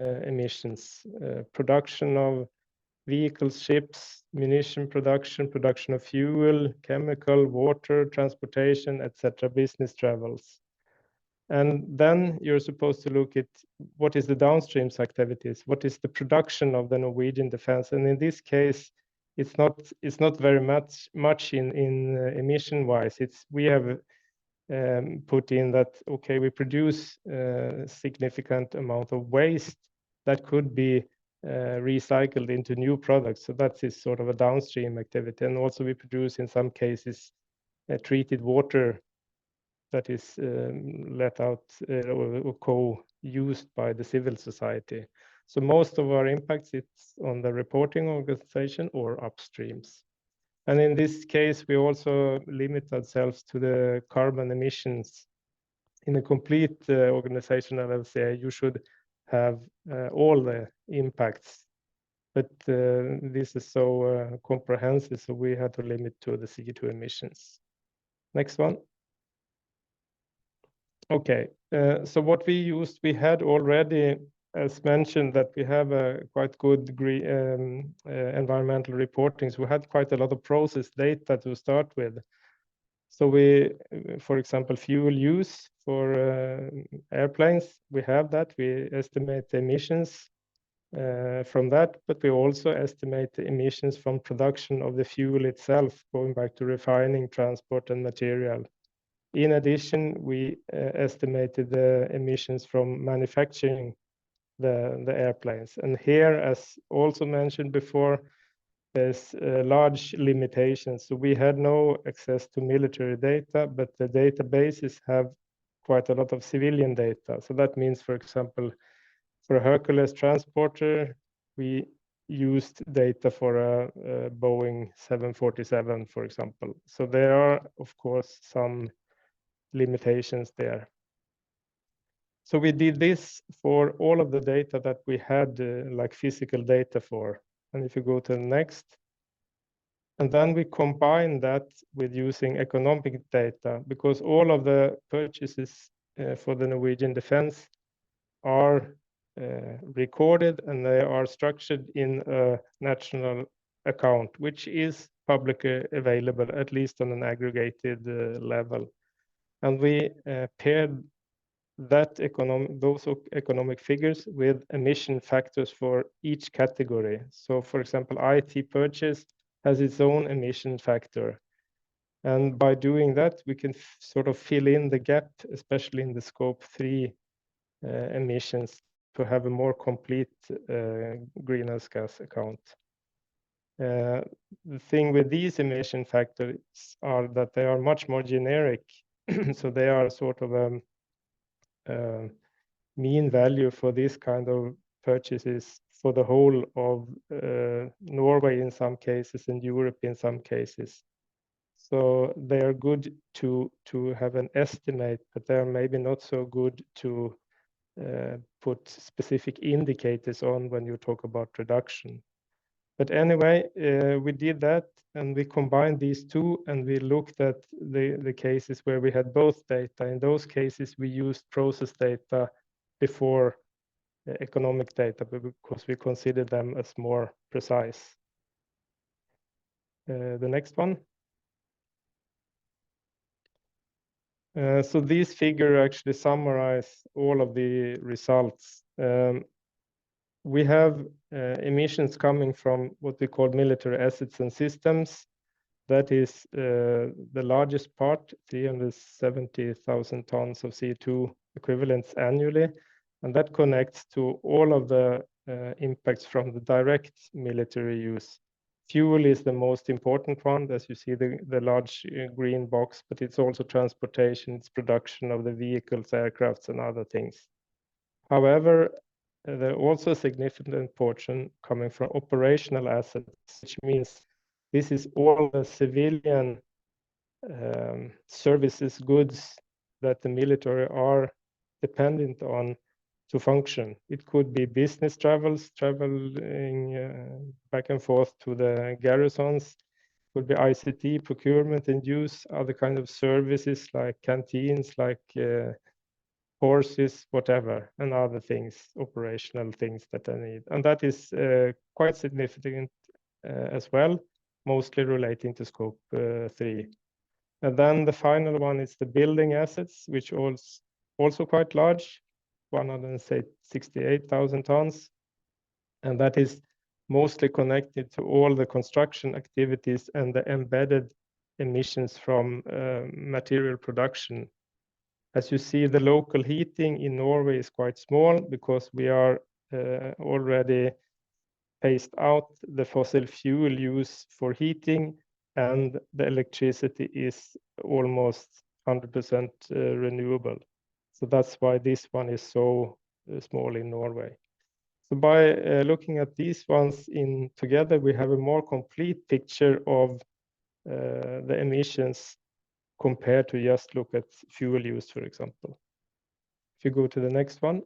emissions, production of vehicles, ships, munition production, production of fuel, chemical, water, transportation, etc., business travels. And then you're supposed to look at what is the downstreams activities, what is the production of the Norwegian defense. And in this case, it's not very much in emission wise. We have put in that, okay, we produce a significant amount of waste that could be recycled into new products. So that is sort of a downstream activity. And also we produce in some cases treated water that is let out or co-used by the civil society. So most of our impacts, it's on the reporting organization or upstreams. And in this case, we also limit ourselves to the carbon emissions. In a complete organizational LCA, you should have all the impacts. But this is so comprehensive, so we had to limit to the CO2 emissions. Next one. Okay, so what we used, we had already, as mentioned, that we have a quite good environmental reporting. So we had quite a lot of process data to start with. So we, for example, fuel use for airplanes, we have that. We estimate the emissions from that, but we also estimate the emissions from production of the fuel itself, going back to refining, transport, and material. In addition, we estimated the emissions from manufacturing the airplanes. And here, as also mentioned before, there's large limitations. So we had no access to military data, but the databases have quite a lot of civilian data. So that means, for example, for a Hercules transporter, we used data for a Boeing 747, for example. So there are, of course, some limitations there. So we did this for all of the data that we had, like physical data for. And if you go to the next, and then we combine that with using economic data, because all of the purchases for the Norwegian defense are recorded, and they are structured in a national account, which is publicly available, at least on an aggregated level. And we paired those economic figures with emission factors for each category. So, for example, IT purchase has its own emission factor. And by doing that, we can sort of fill in the gap, especially in the scope 3 emissions, to have a more complete greenhouse gas account. The thing with these emission factors are that they are much more generic. So they are sort of a mean value for this kind of purchases for the whole of Norway in some cases and Europe in some cases. So they are good to have an estimate, but they are maybe not so good to put specific indicators on when you talk about reduction. But anyway, we did that, and we combined these two, and we looked at the cases where we had both data. In those cases, we used process data before economic data, because we consider them as more precise. The next one. So these figures actually summarize all of the results. We have emissions coming from what we call military assets and systems. That is the largest part, 370,000 tons of CO2 equivalents annually. And that connects to all of the impacts from the direct military use. Fuel is the most important one, as you see the large green box, but it's also transportation, it's production of the vehicles, aircrafts, and other things. However, there are also a significant portion coming from operational assets, which means this is all the civilian services, goods that the military are dependent on to function. It could be business travels, traveling back and forth to the garrisons. It could be ICT, procurement and use, other kind of services like canteens, like horses, whatever, and other things, operational things that they need. And that is quite significant as well, mostly relating to scope 3. And then the final one is the building assets, which also quite large, 168,000 tons. And that is mostly connected to all the construction activities and the embedded emissions from material production. As you see, the local heating in Norway is quite small because we are already phased out the fossil fuel use for heating, and the electricity is almost 100% renewable. So that's why this one is so small in Norway. So by looking at these ones in together, we have a more complete picture of the emissions compared to just look at fuel use, for example. If you go to the next one.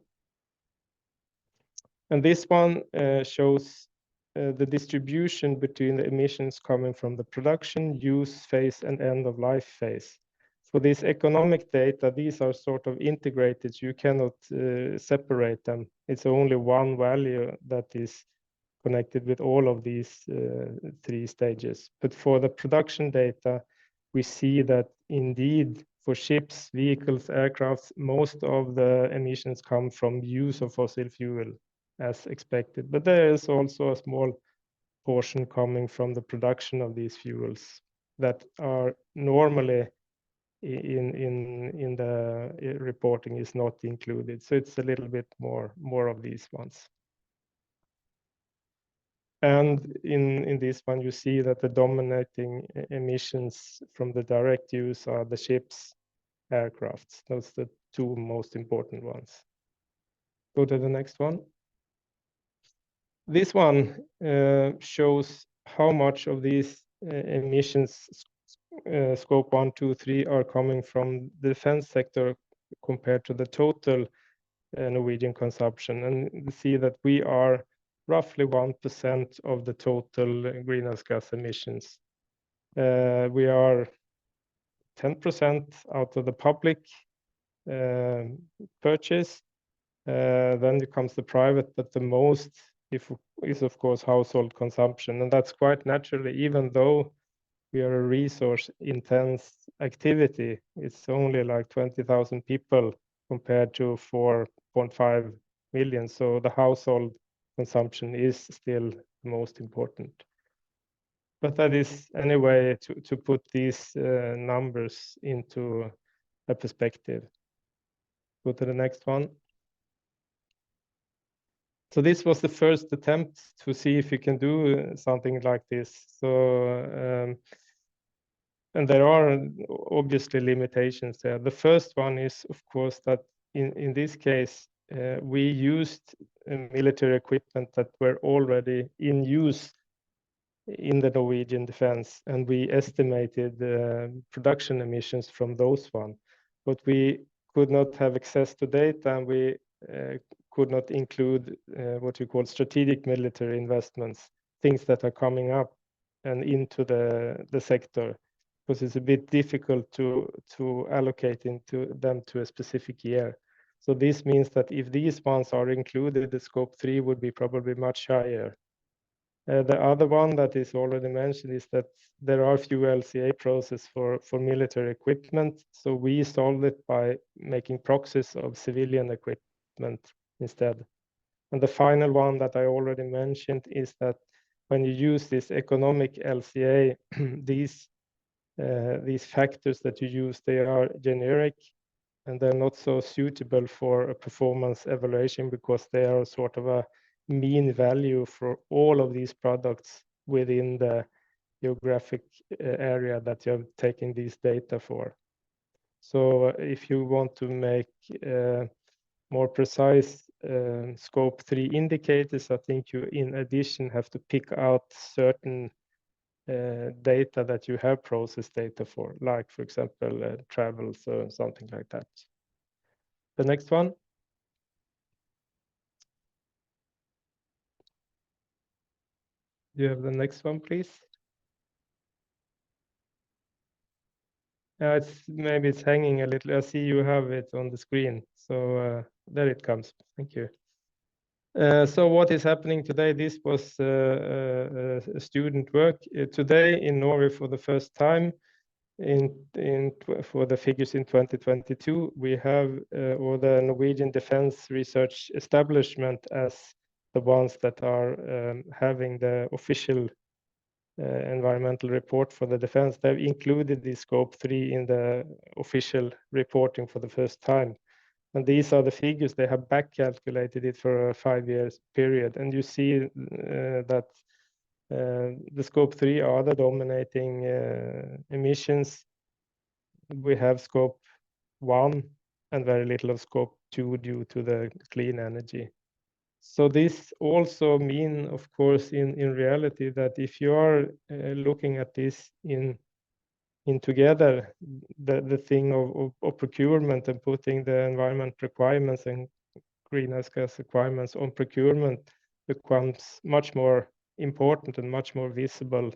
And this one shows the distribution between the emissions coming from the production, use phase, and end of life phase. For this economic data, these are sort of integrated, so you cannot separate them. It's only one value that is connected with all of these 3 stages. But for the production data, we see that indeed for ships, vehicles, aircrafts, most of the emissions come from use of fossil fuel as expected. But there is also a small portion coming from the production of these fuels that are normally in the reporting is not included. So it's a little bit more of these ones. And in this one, you see that the dominating emissions from the direct use are the ships, aircrafts. Those are the 2 most important ones. Go to the next one. This one shows how much of these emissions, scope 1, 2, 3, are coming from the defense sector compared to the total Norwegian consumption. And you see that we are roughly 1% of the total greenhouse gas emissions. We are 10% out of the public purchase. Then it comes the private, but the most is of course household consumption. And that's quite naturally, even though we are a resource intense activity, it's only like 20,000 people compared to 4.5 million. So the household consumption is still the most important. But that is anyway to put these numbers into a perspective. Go to the next one. So this was the first attempt to see if we can do something like this. So, and there are obviously limitations there. The first one is, of course, that in this case, we used military equipment that were already in use in the Norwegian defense, and we estimated production emissions from those one. But we could not have access to data, and we could not include what you call strategic military investments, things that are coming up and into the sector, because it's a bit difficult to allocate into them to a specific year. So this means that if these ones are included, the scope 3 would be probably much higher. The other one that is already mentioned is that there are few LCA processes for military equipment. So we solved it by making proxies of civilian equipment instead. And the final one that I already mentioned is that when you use this economic LCA, these these factors that you use, they are generic and they're not so suitable for a performance evaluation because they are sort of a mean value for all of these products within the geographic area that you're taking these data for. So if you want to make more precise scope 3 indicators, I think you in addition have to pick out certain data that you have processed data for, like for example travels or something like that. The next one. Do you have the next one, please? Maybe it's hanging a little. I see you have it on the screen. So there it comes. Thank you. So what is happening today? This was a student work. Today in Norway for the first time for the figures in 2022, we have or the Norwegian Defence Research Establishment as the ones that are having the official environmental report for the defense. They've included the scope 3 in the official reporting for the first time. And these are the figures. They have back calculated it for a 5 years period. And you see that the scope 3 are the dominating emissions. We have scope 1 and very little of scope 2 due to the clean energy. So this also mean, of course, in reality that if you are looking at this in together, the thing of procurement and putting the environment requirements and greenhouse gas requirements on procurement becomes much more important and much more visible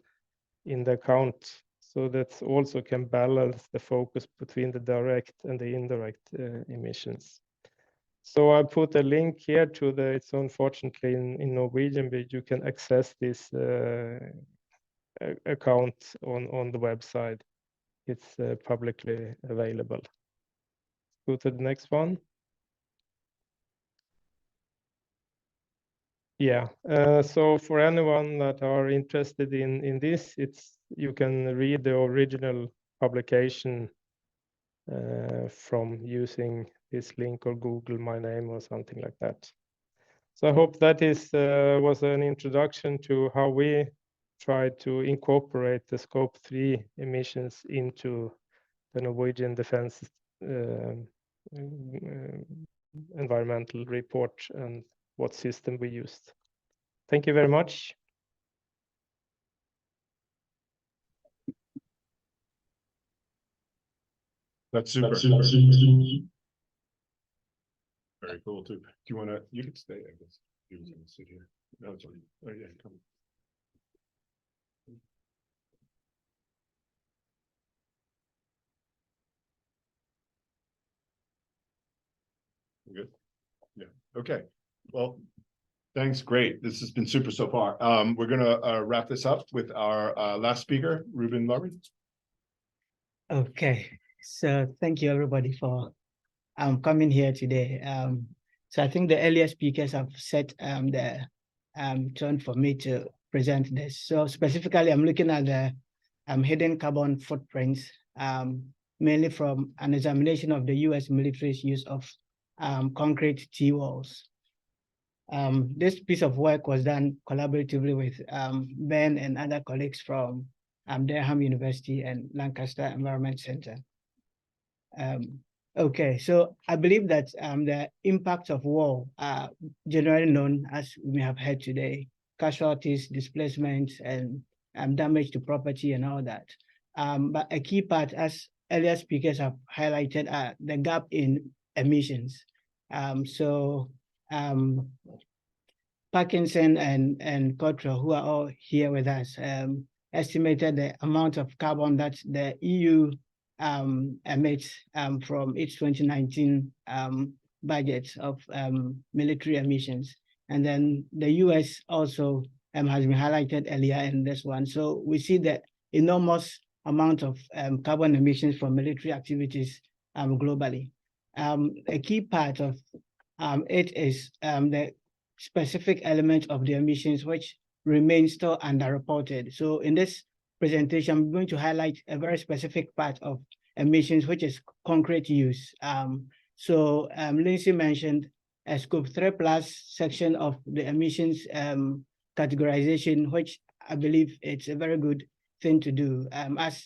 in the account. So that also can balance the focus between the direct and the indirect emissions. So I put a link here to it's unfortunately in Norwegian, but you can access this account on the website. It's publicly available. Go to the next one. Yeah, so for anyone that are interested in this, you can read the original publication from using this link or Google my name or something like that. So I hope that was an introduction to how we try to incorporate the scope 3 emissions into the Norwegian Defence environmental report and what system we used. Thank you very much. That's super. Very cool too. Do you want to? You can stay. I guess you can sit here. No, it's already. Oh yeah, come. Good. Yeah. Okay. Well, thanks. Great. This has been super so far. We're gonna wrap this up with our last speaker, Reuben Larbi. Okay. So thank you everybody for coming here today. So I think the earlier speakers have set the tone for me to present this. So specifically, I'm looking at the hidden carbon footprints, mainly from an examination of the US military's use of concrete T-walls. This piece of work was done collaboratively with Ben and other colleagues from Durham University and Lancaster Environment Center. Okay, so I believe that the impacts of war are generally known, as we may have heard today: casualties, displacements, and damage to property and all that. But a key part, as earlier speakers have highlighted, the gap in emissions. Parkinson and Cottrell, who are all here with us, estimated the amount of carbon that the EU emits from its 2019 budget of military emissions. And then the US also has been highlighted earlier in this one. So we see the enormous amount of carbon emissions from military activities globally. A key part of it is the specific element of the emissions which remain still underreported. So in this presentation, I'm going to highlight a very specific part of emissions, which is concrete use. Linsey mentioned a scope 3+ section of the emissions categorization, which I believe it's a very good thing to do, as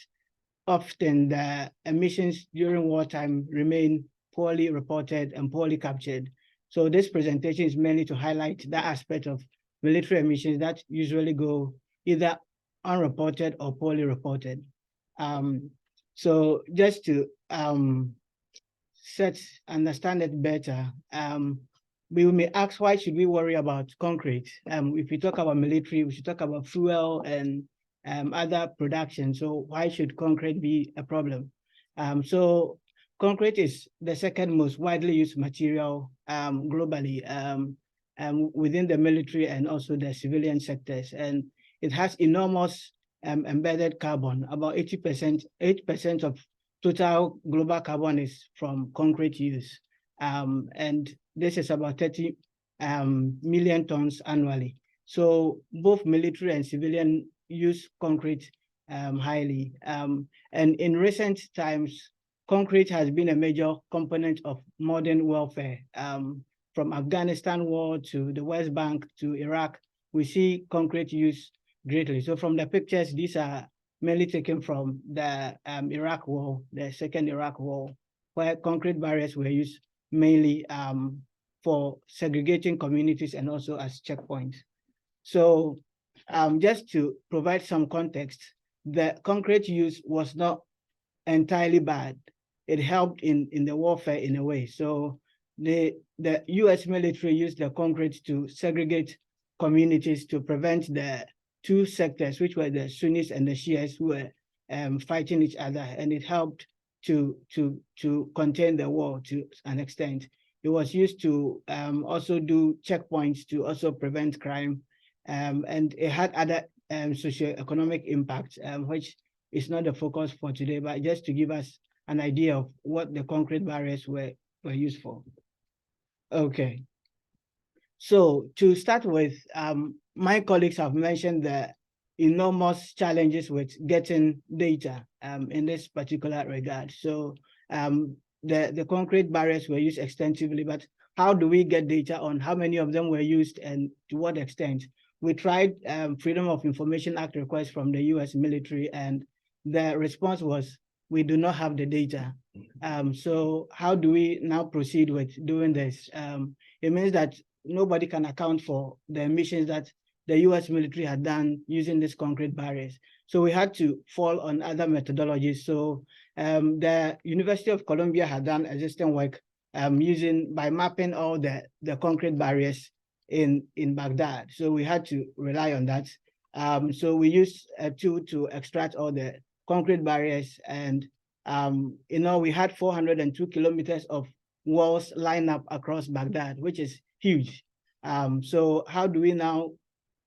often the emissions during wartime remain poorly reported and poorly captured. So this presentation is mainly to highlight that aspect of military emissions that usually go either unreported or poorly reported. So just to understand it better, we may ask, why should we worry about concrete? If we talk about military, we should talk about fuel and other production. So why should concrete be a problem? So concrete is the second most widely used material globally within the military and also the civilian sectors. And it has enormous embedded carbon. About 8% of total global carbon is from concrete use. And this is about 30 million tons annually. So both military and civilian use concrete highly. And in recent times, concrete has been a major component of modern warfare. From Afghanistan war to the West Bank to Iraq, we see concrete use greatly. So from the pictures, these are mainly taken from the Iraq war, the second Iraq war, where concrete barriers were used mainly for segregating communities and also as checkpoints. So just to provide some context, the concrete use was not entirely bad. It helped in the warfare in a way. So the US military used the concrete to segregate communities to prevent the two sectors, which were the Sunnis and the Shias, who were fighting each other, and it helped to contain the war to an extent. It was used to also do checkpoints to also prevent crime, and it had other socioeconomic impacts, which is not the focus for today, but just to give us an idea of what the concrete barriers were used for. Okay. So to start with, my colleagues have mentioned the enormous challenges with getting data in this particular regard. So the concrete barriers were used extensively, but how do we get data on how many of them were used and to what extent? We tried Freedom of Information Act requests from the US military, and the response was, we do not have the data. So how do we now proceed with doing this? It means that nobody can account for the emissions that the US military had done using these concrete barriers. So we had to fall on other methodologies. So the University of Columbia had done existing work by mapping all the concrete barriers in Baghdad. So we had to rely on that. So we used a tool to extract all the concrete barriers, and we had 402 kilometers of walls lined up across Baghdad, which is huge. So how do we now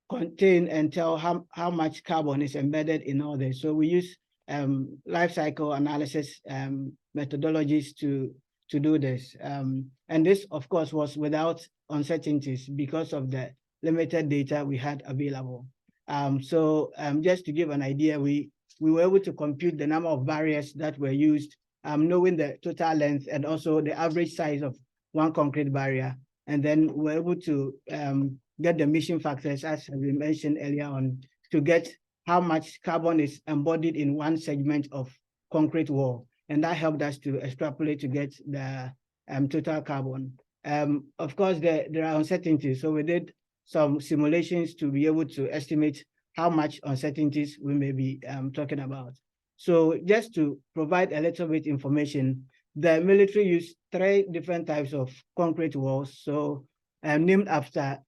contain and tell how much carbon is embedded in all this? So we use lifecycle analysis methodologies to do this. And this, of course, was without uncertainties because of the limited data we had available. So just to give an idea, we were able to compute the number of barriers that were used, knowing the total length and also the average size of one concrete barrier. And then we were able to get the emission factors, as we mentioned earlier on, to get how much carbon is embodied in one segment of concrete wall. And that helped us to extrapolate to get the total carbon. Of course, there are uncertainties. So we did some simulations to be able to estimate how much uncertainties we may be talking about. So just to provide a little bit information, the military used 3 different types of concrete walls, so named after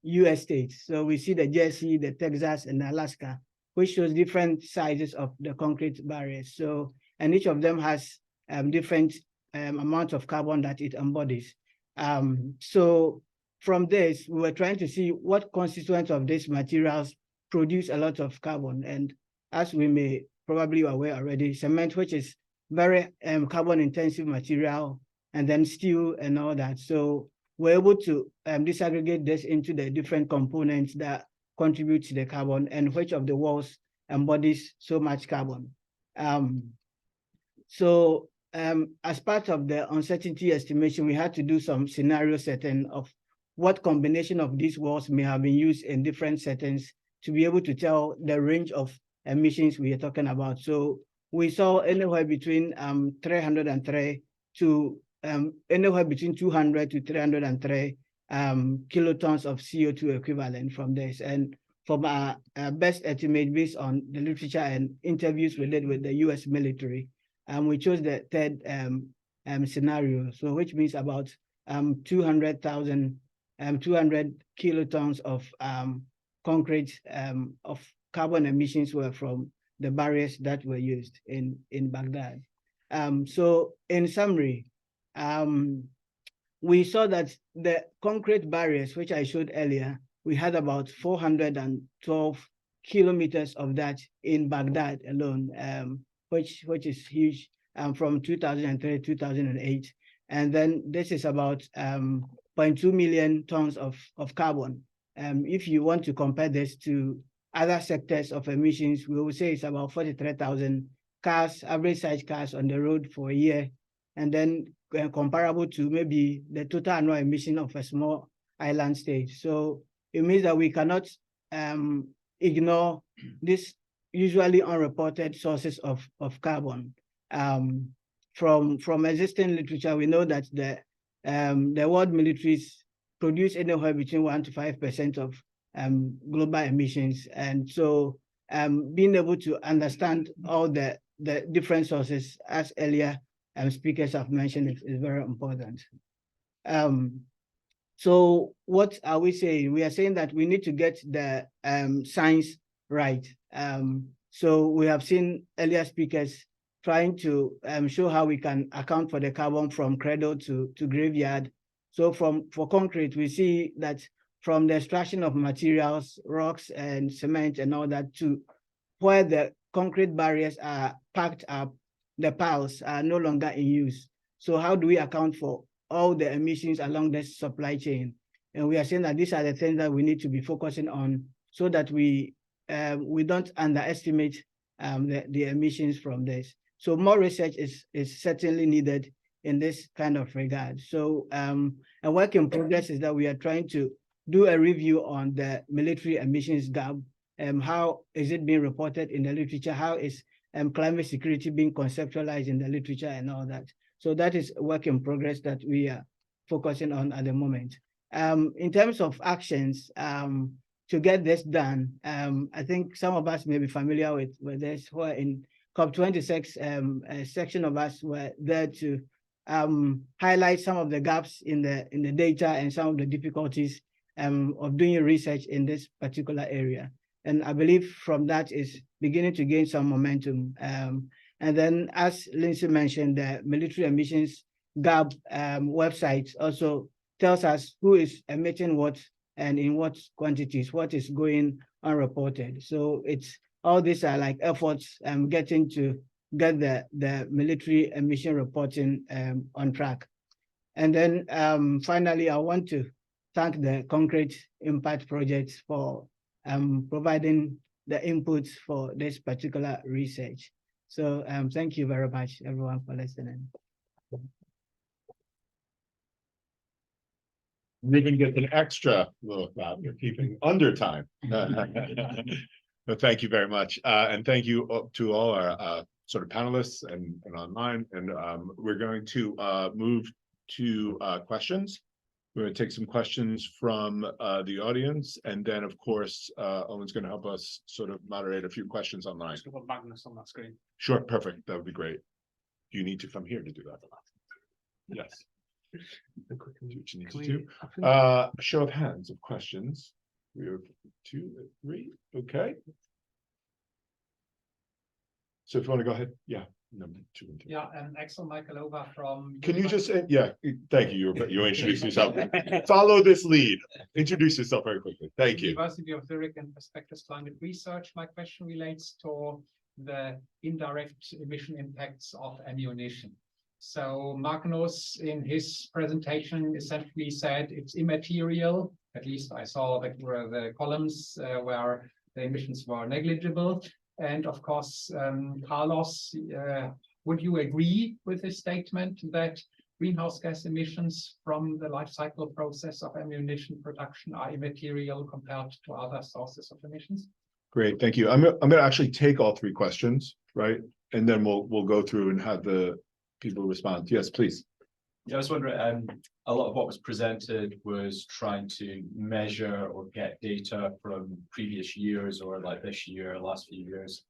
US states. So we see the Jersey, the Texas, and Alaska, which shows different sizes of the concrete barriers. So, and each of them has different amount of carbon that it embodies. So from this, we were trying to see what constituents of these materials produce a lot of carbon. And as we may probably aware already, cement, which is very carbon intensive material, and then steel and all that. So we're able to disaggregate this into the different components that contribute to the carbon and which of the walls embodies so much carbon. As part of the uncertainty estimation, we had to do some scenario setting of what combination of these walls may have been used in different settings to be able to tell the range of emissions we are talking about. So we saw anywhere between 303 to anywhere between 200 to 303 kilotons of CO2 equivalent from this. And from our best estimate based on the literature and interviews we did with the US military, we chose the third scenario, so which means about 200 kilotons of concrete of carbon emissions were from the barriers that were used in Baghdad. So in summary, we saw that the concrete barriers, which I showed earlier, we had about 412 kilometers of that in Baghdad alone, which is huge, from 2003 to 2008. And then this is about 0.2 million tons of carbon. If you want to compare this to other sectors of emissions, we will say it's about 43,000 cars, average size cars on the road for a year, and then comparable to maybe the total annual emission of a small island state. So it means that we cannot ignore this usually unreported sources of carbon. From existing literature, we know that the world militaries produce anywhere between 1% to 5% of global emissions. And so being able to understand all the different sources, as earlier speakers have mentioned, is very important. So what are we saying? We are saying that we need to get the science right. So we have seen earlier speakers trying to show how we can account for the carbon from cradle to graveyard. So for concrete, we see that from the extraction of materials, rocks and cement and all that, to where the concrete barriers are packed up, the piles are no longer in use. So how do we account for all the emissions along this supply chain? And we are saying that these are the things that we need to be focusing on so that we don't underestimate the emissions from this. So more research is certainly needed in this kind of regard. So a work in progress is that we are trying to do a review on the military emissions gap. How is it being reported in the literature? How is climate security being conceptualized in the literature and all that? So that is a work in progress that we are focusing on at the moment. In terms of actions to get this done, I think some of us may be familiar with this, where in COP26, a section of us were there to highlight some of the gaps in the data and some of the difficulties of doing research in this particular area. And I believe from that is beginning to gain some momentum. And then, as Linsey mentioned, the military emissions gap website also tells us who is emitting what and in what quantities, what is going unreported. So it's all these are like efforts getting to get the military emission reporting on track. And then finally, I want to thank the Concrete Impact Project for providing the inputs for this particular research. So thank you very much, everyone, for listening. Reuben gets an extra little clap. You're keeping under time. But thank you very much. And thank you to all our sort of panelists and online. And we're going to move to questions. We're going to take some questions from the audience. And then, of course, Owen's going to help us sort of moderate a few questions online. Just put Magnus on that screen. Sure, perfect. That would be great. You need to come here to do that. Yes. Do what you need to do. A show of hands of questions. We have 2, 3. Okay. So if you want to go ahead, yeah. Number 2 and 3. Yeah, and Axel Michaelova from. Can you just yeah? Thank you. You introduce yourself. Follow this lead. Introduce yourself very quickly. Thank you. University of Zurich and Perspectives Climate Research. My question relates to the indirect emission impacts of ammunition. So Magnus, in his presentation, essentially said it's immaterial. At least I saw that were the columns where the emissions were negligible. And of course, Carlos, would you agree with this statement that greenhouse gas emissions from the life cycle process of ammunition production are immaterial compared to other sources of emissions? Great, thank you. I'm gonna actually take all three questions, right? And then we'll go through and have the people respond. Yes, please. Yeah, I was wondering, a lot of what was presented was trying to measure or get data from previous years or like this year, last few years.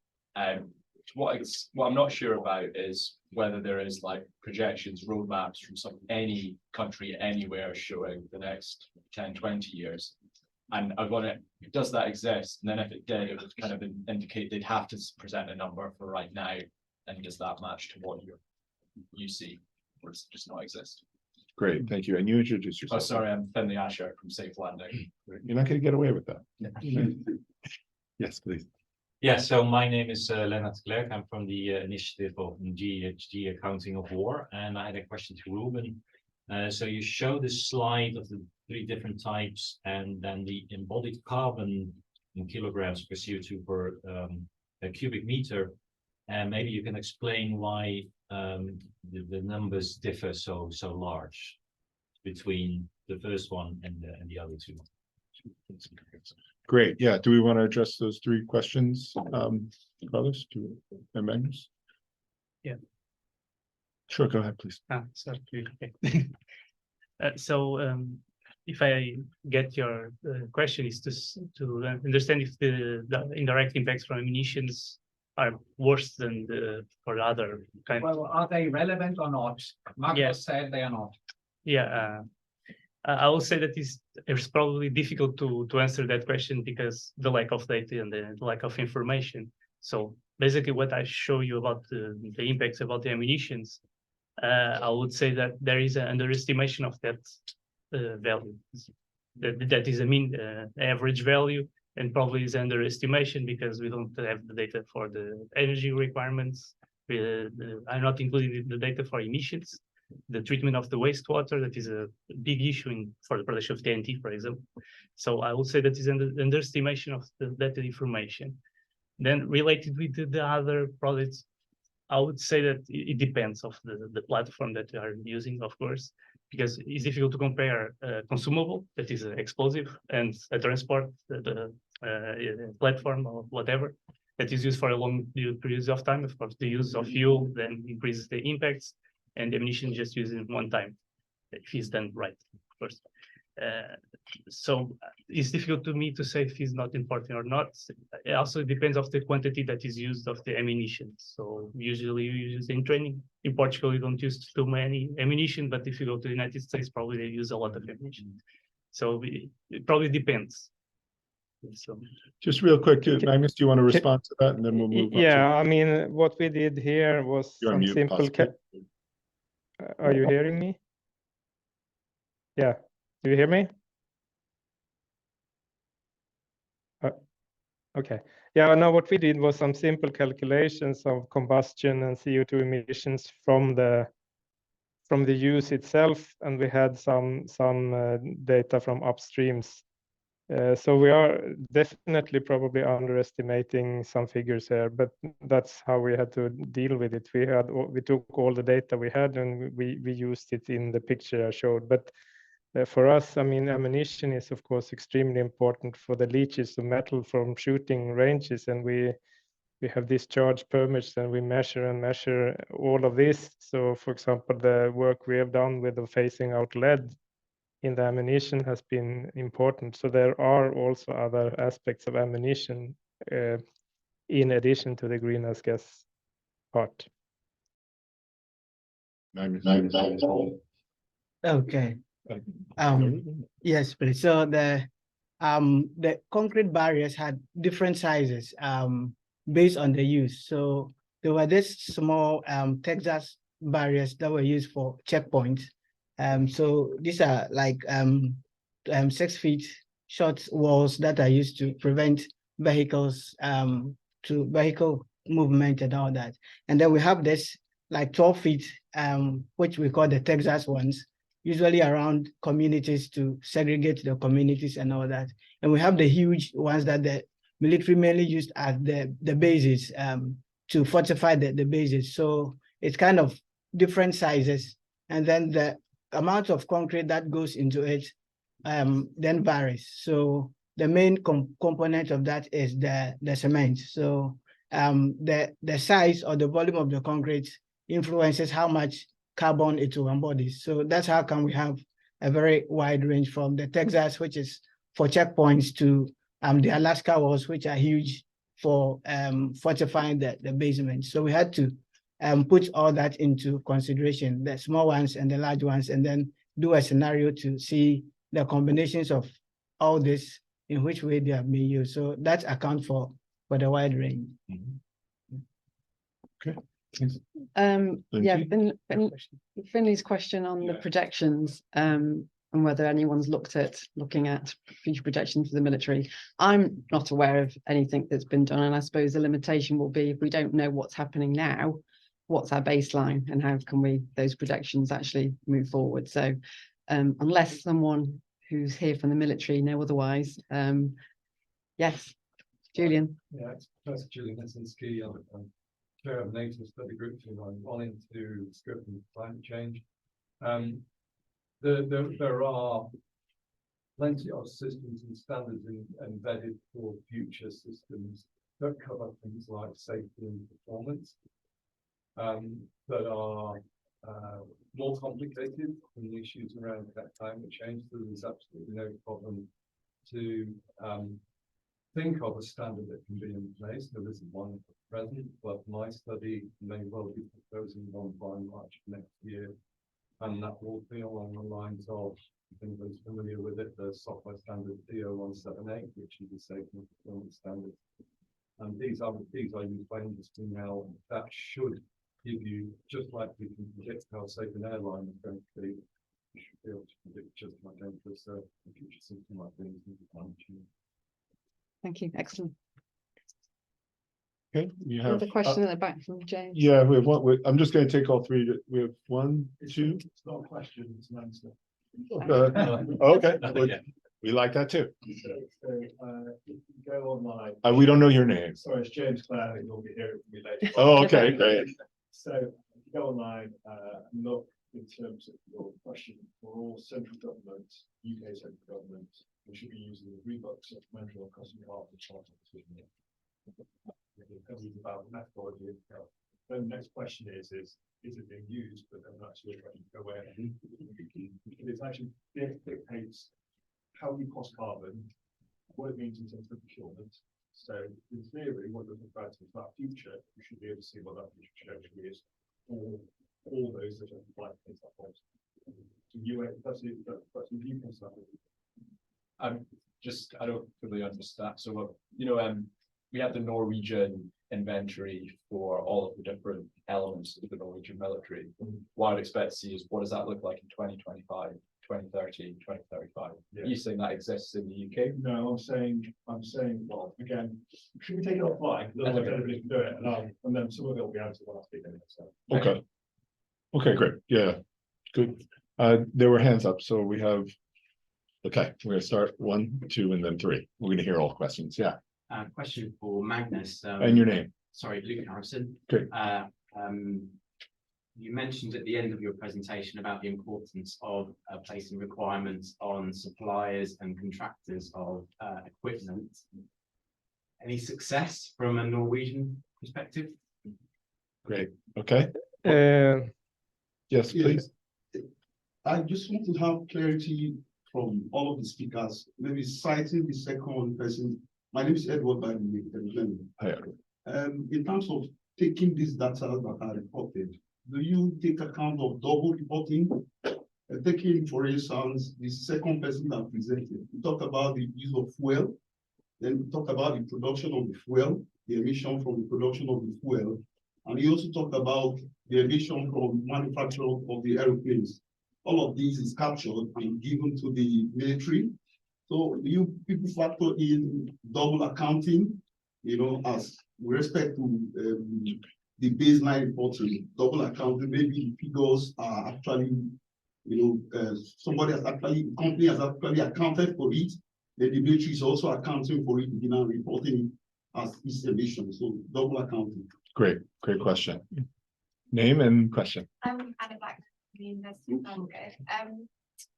What I'm not sure about is whether there is like projections, roadmaps from any country anywhere showing the next 10, 20 years. And I wonder, does that exist? And then if it did, it would kind of indicate they'd have to present a number for right now. And does that match to what you see, or does it just not exist? Great, thank you. And you introduce Oh, yourself. sorry, I'm Finley Asher from Safe Landing. You're not gonna get away with that. Yes, please. Yeah, so my name is Leonard Klerk. I'm from the initiative of GHG Accounting of War, and I had a question to Reuben. So you show the slide of the 3 different types, and then the embodied carbon in kilograms per CO2 per cubic meter. And maybe you can explain why the numbers differ so large between the first one and the other 2. Great, yeah. Do we want to address those 3 questions, Carlos and Magnus? Yeah. Sure, go ahead, please. Sorry. Okay. If I get your question is to understand if the indirect impacts from emissions are worse than for the other kind. Well, are they relevant or not? Magnus said they are not. Yeah, I will say that it's probably difficult to answer that question because the lack of data and the lack of information. So basically what I show you about the impacts about the emissions, I would say that there is an underestimation of that value. That is a mean average value, and probably is underestimation because we don't have the data for the energy requirements. I'm not including the data for emissions, the treatment of the wastewater, that is a big issue for the production of TNT, for example. So I would say that is an underestimation of the data information. Then related with the other products, I would say that it depends of the platform that you are using, of course, because it's difficult to compare consumable, that is explosive, and a transport platform or whatever that is used for a long period of time. Of course, the use of fuel then increases the impacts, and ammunition just used in one time, if it's done right, of course. So it's difficult to me to say if it's not important or not. It also depends of the quantity that is used of the ammunition. So usually you use in training. In Portugal, you don't use too many ammunition, but if you go to the United States, probably they use a lot of ammunition. So it probably depends. So just real quick, Magnus, do you want to respond to that, and then we'll move on? Yeah, I mean, what we did here was some simple. Are you hearing me? Yeah. Do you hear me? Okay. Yeah, no, what we did was some simple calculations of combustion and CO2 emissions from the use itself, and we had some data from upstreams. So we are definitely probably underestimating some figures here, but that's how we had to deal with it. We took all the data we had and we used it in the picture I showed. But for us, I mean, ammunition is of course extremely important for the leaches of metal from shooting ranges, and we have discharge permits and we measure all of this. So for example, the work we have done with the phasing out lead in the ammunition has been important. So there are also other aspects of ammunition in addition to the greenhouse gas part. Okay. Yes, please. So the concrete barriers had different sizes based on the use. So there were these small Texas barriers that were used for checkpoints. So these are like 6 feet short walls that are used to prevent vehicles to vehicle movement and all that. And then we have this like 12 feet, which we call the Texas ones, usually around communities to segregate the communities and all that. And we have the huge ones that military mainly used as the bases to fortify the bases. So it's kind of different sizes, and then the amount of concrete that goes into it then varies. So the main component of that is the cement. So the size or the volume of the concrete influences how much carbon it will embody. So that's how come we have a very wide range from the Texas, which is for checkpoints, to the Alaska walls, which are huge for fortifying the basement. So we had to put all that into consideration, the small ones and the large ones, and then do a scenario to see the combinations of all this, in which way they have been used. So that accounts for the wide range. Okay. Yeah, Lindsey? Finley's question on the projections, and whether anyone's looking at future projections for the military. I'm not aware of anything that's been done, and I suppose the limitation will be, if we don't know what's happening now, what's our baseline and how can those projections actually move forward? So unless someone who's here from the military know otherwise, yes, Julian. Yeah, it's Professor Julian Linsey. I'm chair of NATO study group, and I'm on into scope and climate change. There are plenty of systems and standards embedded for future systems that cover things like safety and performance, that are more complicated than the issues around climate change. So there's absolutely no problem to think of a standard that can be in place. There isn't one at present, but my study may well be proposing one by March of next year, and that will be along the lines of, if anybody's familiar with it, the software standard DO178, which is a safety and performance standard. And these are used by industry now. That should give you, just like we can predict how safe an airline is going to be, you should be able to predict just how dangerous a future system like this is. Thank you. Excellent. Okay, you have Another question at the back from James. Yeah, we have one. I'm just going to take all three. We have one, two. It's not a question, it's an answer. Okay, we like that too. So if you go online. We don't know your name. Sorry, it's James Clare, and you'll be hearing from me later. Oh, okay, great. So if you go online and look in terms of your question for all central governments, UK central governments, we should be using the Reuben supplemental cost and carbon chart decision. About methodology. Then the next question is it being used, but then actually aware it actually dictates how we cost carbon, what it means in terms of procurement. So in theory, what we're talking about is that future, we should be able to see what that future trajectory is for all those that are applied to that point. So that's the viewpoint stuff. I don't fully understand. So we have the Norwegian inventory for all of the different elements of the Norwegian military. What I'd expect to see is, what does that look like in 2025, 2030, 2035? Yeah. Are you saying that exists in the UK? No, I'm saying, well, again, should we take it offline? Otherwise everybody can do it, and then some of it will be answered when I speak in it. So. Okay. Okay, great. Yeah, good. There were hands up, so we have. Okay, we're gonna start 1, 2, and then 3. We're gonna hear all questions. Yeah. Question for Magnus. And your name? Sorry, Luke Harrison. Good. You mentioned at the end of your presentation about the importance of placing requirements on suppliers and contractors of equipment. Any success from a Norwegian perspective? Great. Okay. Yes, please. I just want to have clarity from all of the speakers, maybe citing the second person. My name is Edward, by the way. Hi. In terms of taking these data that are reported, do you take account of double reporting? Taking, for instance, the second person that presented, we talked about the use of fuel, then we talked about the production of the fuel, the emission from the production of the fuel, and we also talked about the emission from manufacture of the aeroplanes. All of these is captured and given to the military. So do you people factor in double accounting, as with respect to the baseline reporting, double accounting, maybe the figures are actually, company has actually accounted for it, the laboratory is also accounting for it and reporting it as its emission, so double accounting. Great question. Name and question. I'm Anna Black, the University of Glasgow.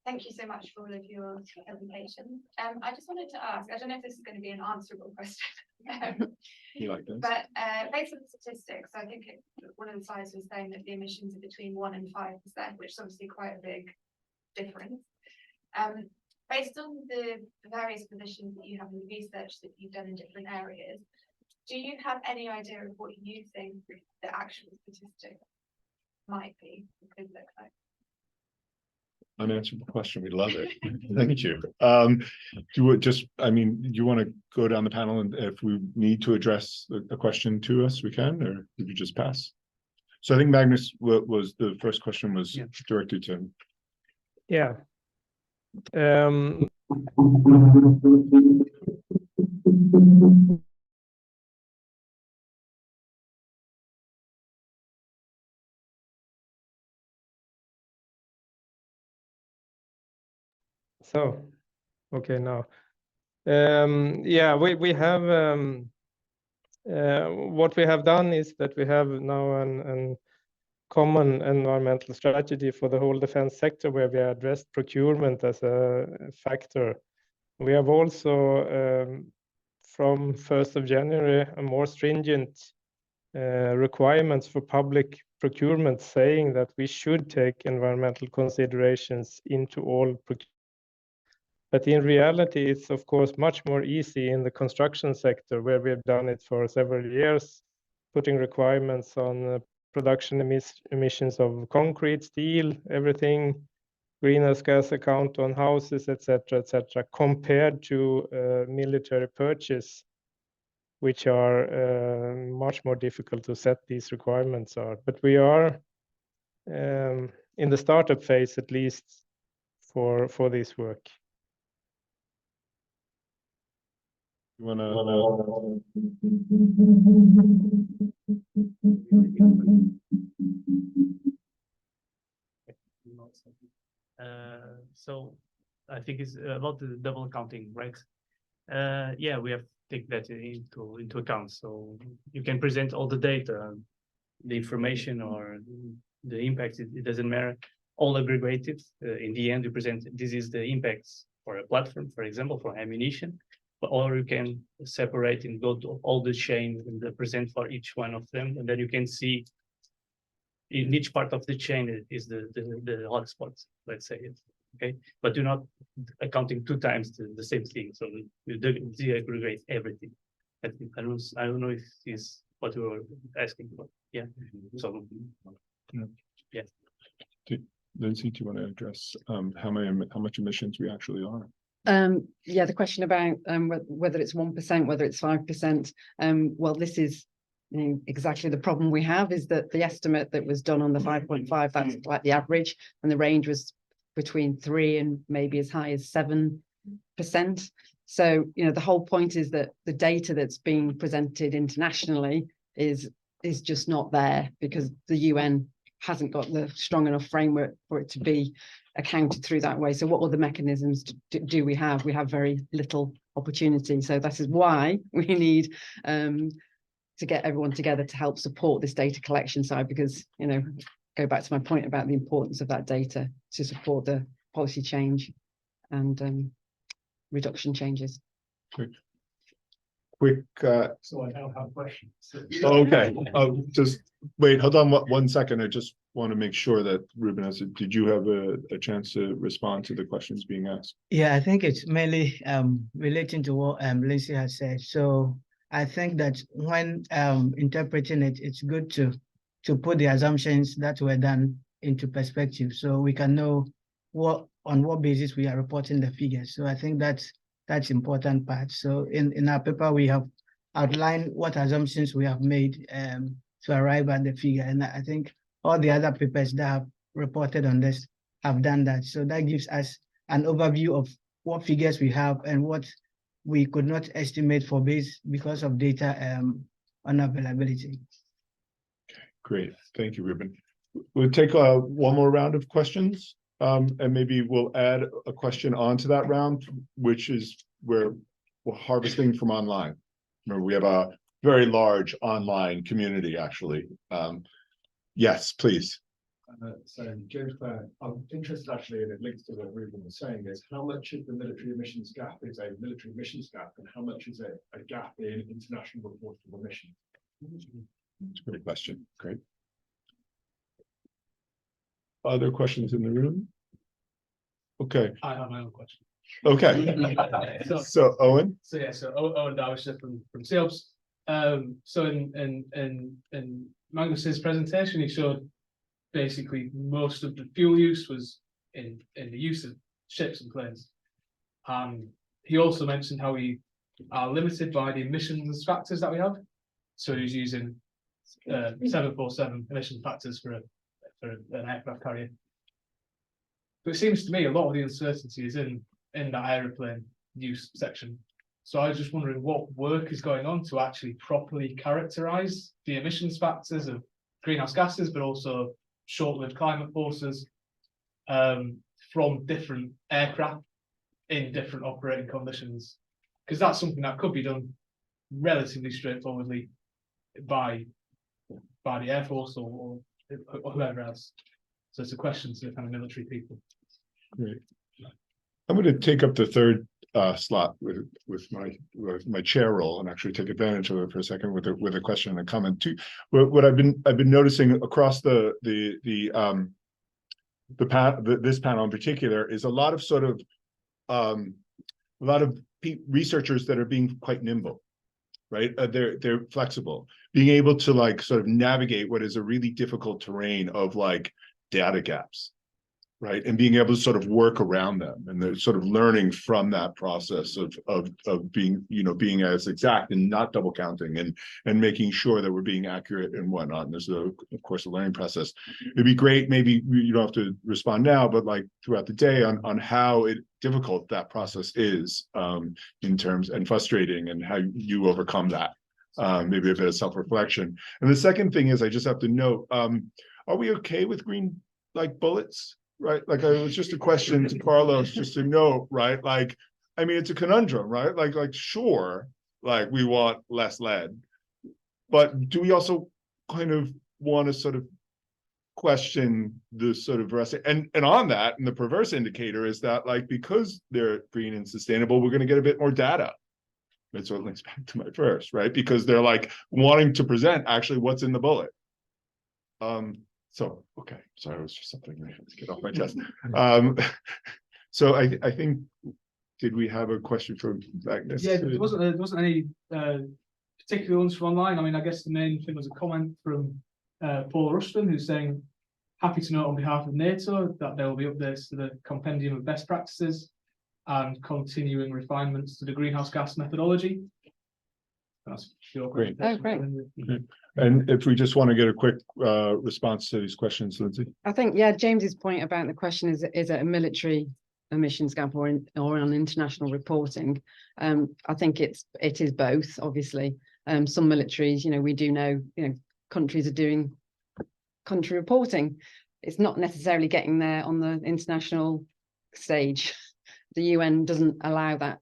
Thank you so much for all of your presentation. I just wanted to ask, I don't know if this is going to be an answerable question. You like this? But based on the statistics, I think one of the slides was saying that the emissions are between 1% and 5%, which is obviously quite a big difference. Based on the various positions that you have in the research that you've done in different areas, do you have any idea of what you think the actual statistic might be, could look like? Unanswerable question. We love it. Thank you. Do you want to go down the panel, and if we need to address a question to us, we can, or did you just pass? So I think Magnus was the first question was directed to him. Yeah. So, okay, now, yeah, we have what we have done is that we have now an common environmental strategy for the whole defense sector, where we addressed procurement as a factor. We have also, from 1st of January, a more stringent requirements for public procurement, saying that we should take environmental considerations into all procurement. But in reality, it's of course much more easy in the construction sector, where we've done it for several years, putting requirements on production emissions of concrete, steel, everything, greenhouse gas account on houses, etc., compared to military purchase, which are much more difficult to set these requirements are. But we are in the startup phase, at least for this work. You wanna... So I think it's about the double accounting, right? Yeah, we have to take that into account. So you can present all the data, the information, or the impact. It doesn't matter. All aggregated. In the end, you present this is the impacts for a platform, for example, for ammunition. Or you can separate and go to all the chain and present for each one of them, and then you can see in each part of the chain is the hotspots, let's say it. Okay, but you're not accounting two times the same thing. So you de-aggregate everything. I don't know if it's what you were asking for. Yeah. So yeah. Linsey, do you want to address how much emissions we actually are? Yeah, the question about whether it's 1%, whether it's 5%. Well, this is exactly the problem we have, is that the estimate that was done on the 5.5, that's like the average, and the range was between 3 and maybe as high as 7%. So, the whole point is that the data that's being presented internationally is just not there, because the UN hasn't got the strong enough framework for it to be accounted through that way. So what other mechanisms do we have? We have very little opportunity. So that is why we need to get everyone together to help support this data collection side, because, go back to my point about the importance of that data to support the policy change and reduction changes. Quick. So I don't have questions. Okay. Just wait. Hold on one second. I just want to make sure that Reuben has it. Did you have a chance to respond to the questions being asked? Yeah, I think it's mainly relating to what Linsey has said. So I think that when interpreting it, it's good to put the assumptions that were done into perspective, so we can know on what basis we are reporting the figures. So I think that's important part. So in our paper, we have outlined what assumptions we have made to arrive at the figure. And I think all the other papers that have reported on this have done that. So that gives us an overview of what figures we have and what we could not estimate because of data unavailability. Great. Thank you, Reuben. We'll take one more round of questions. And maybe we'll add a question onto that round, which is we're harvesting from online. Remember, we have a very large online community, actually. Yes, please. So, James Clare, I'm interested actually, and it links to what Reuben was saying, is how much of the military emissions gap is a military emissions gap, and how much is a gap in international reportable emissions? That's a great question. Great. Other questions in the room? Okay. I have my own question. Okay. So Owen? So Owen Derbyshire from SEOPS. So in Magnus's presentation, he showed basically most of the fuel use was in the use of ships and planes. He also mentioned how we are limited by the emissions factors that we have. So he's using 747 emission factors for an aircraft carrier. But it seems to me a lot of the uncertainty is in that aeroplane use section. So I was just wondering what work is going on to actually properly characterize the emissions factors of greenhouse gases, but also short-lived climate forces from different aircraft in different operating conditions. Because that's something that could be done relatively straightforwardly by the Air Force or whoever else. So it's a question to the kind of military people. Great. I'm going to take up the third slot with my chair role and actually take advantage of it for a second with a question and a comment too. What I've been noticing across this panel in particular is a lot of sort of researchers that are being quite nimble, right? They're flexible, being able to like sort of navigate what is a really difficult terrain of like data gaps, right? And being able to sort of work around them, and they're sort of learning from that process of being, being as exact and not double counting and making sure that we're being accurate and whatnot. And there's of course a learning process. It'd be great, maybe you don't have to respond now, but like throughout the day on how difficult that process is in terms and frustrating, and how you overcome that. Maybe a bit of self-reflection. And the second thing is, I just have to note, are we okay with green like bullets? Right, like it was just a question to Carlos, just to know, right? Like, I mean, it's a conundrum, right? Like sure, like we want less lead, but do we also kind of want to sort of question the sort of rest? And on that, and the perverse indicator is that like because they're green and sustainable, we're going to get a bit more data. That's what links back to my first, right? Because they're like wanting to present actually what's in the bullet. So, okay, sorry, it was just something I had to get off my chest. So I think, did we have a question from Magnus? Yeah, there wasn't any particular ones from online. I mean, I guess the main thing was a comment from Paul Rushton, who's saying, happy to note on behalf of NATO that there will be updates to the compendium of best practices and continuing refinements to the greenhouse gas methodology. That's your great. Oh, great. And if we just want to get a quick response to these questions, Linsey. I think, yeah, James's point about the question is it a military emissions gap or on international reporting? I think it is both, obviously. Some militaries, we do know, countries are doing country reporting. It's not necessarily getting there on the international stage. The UN doesn't allow that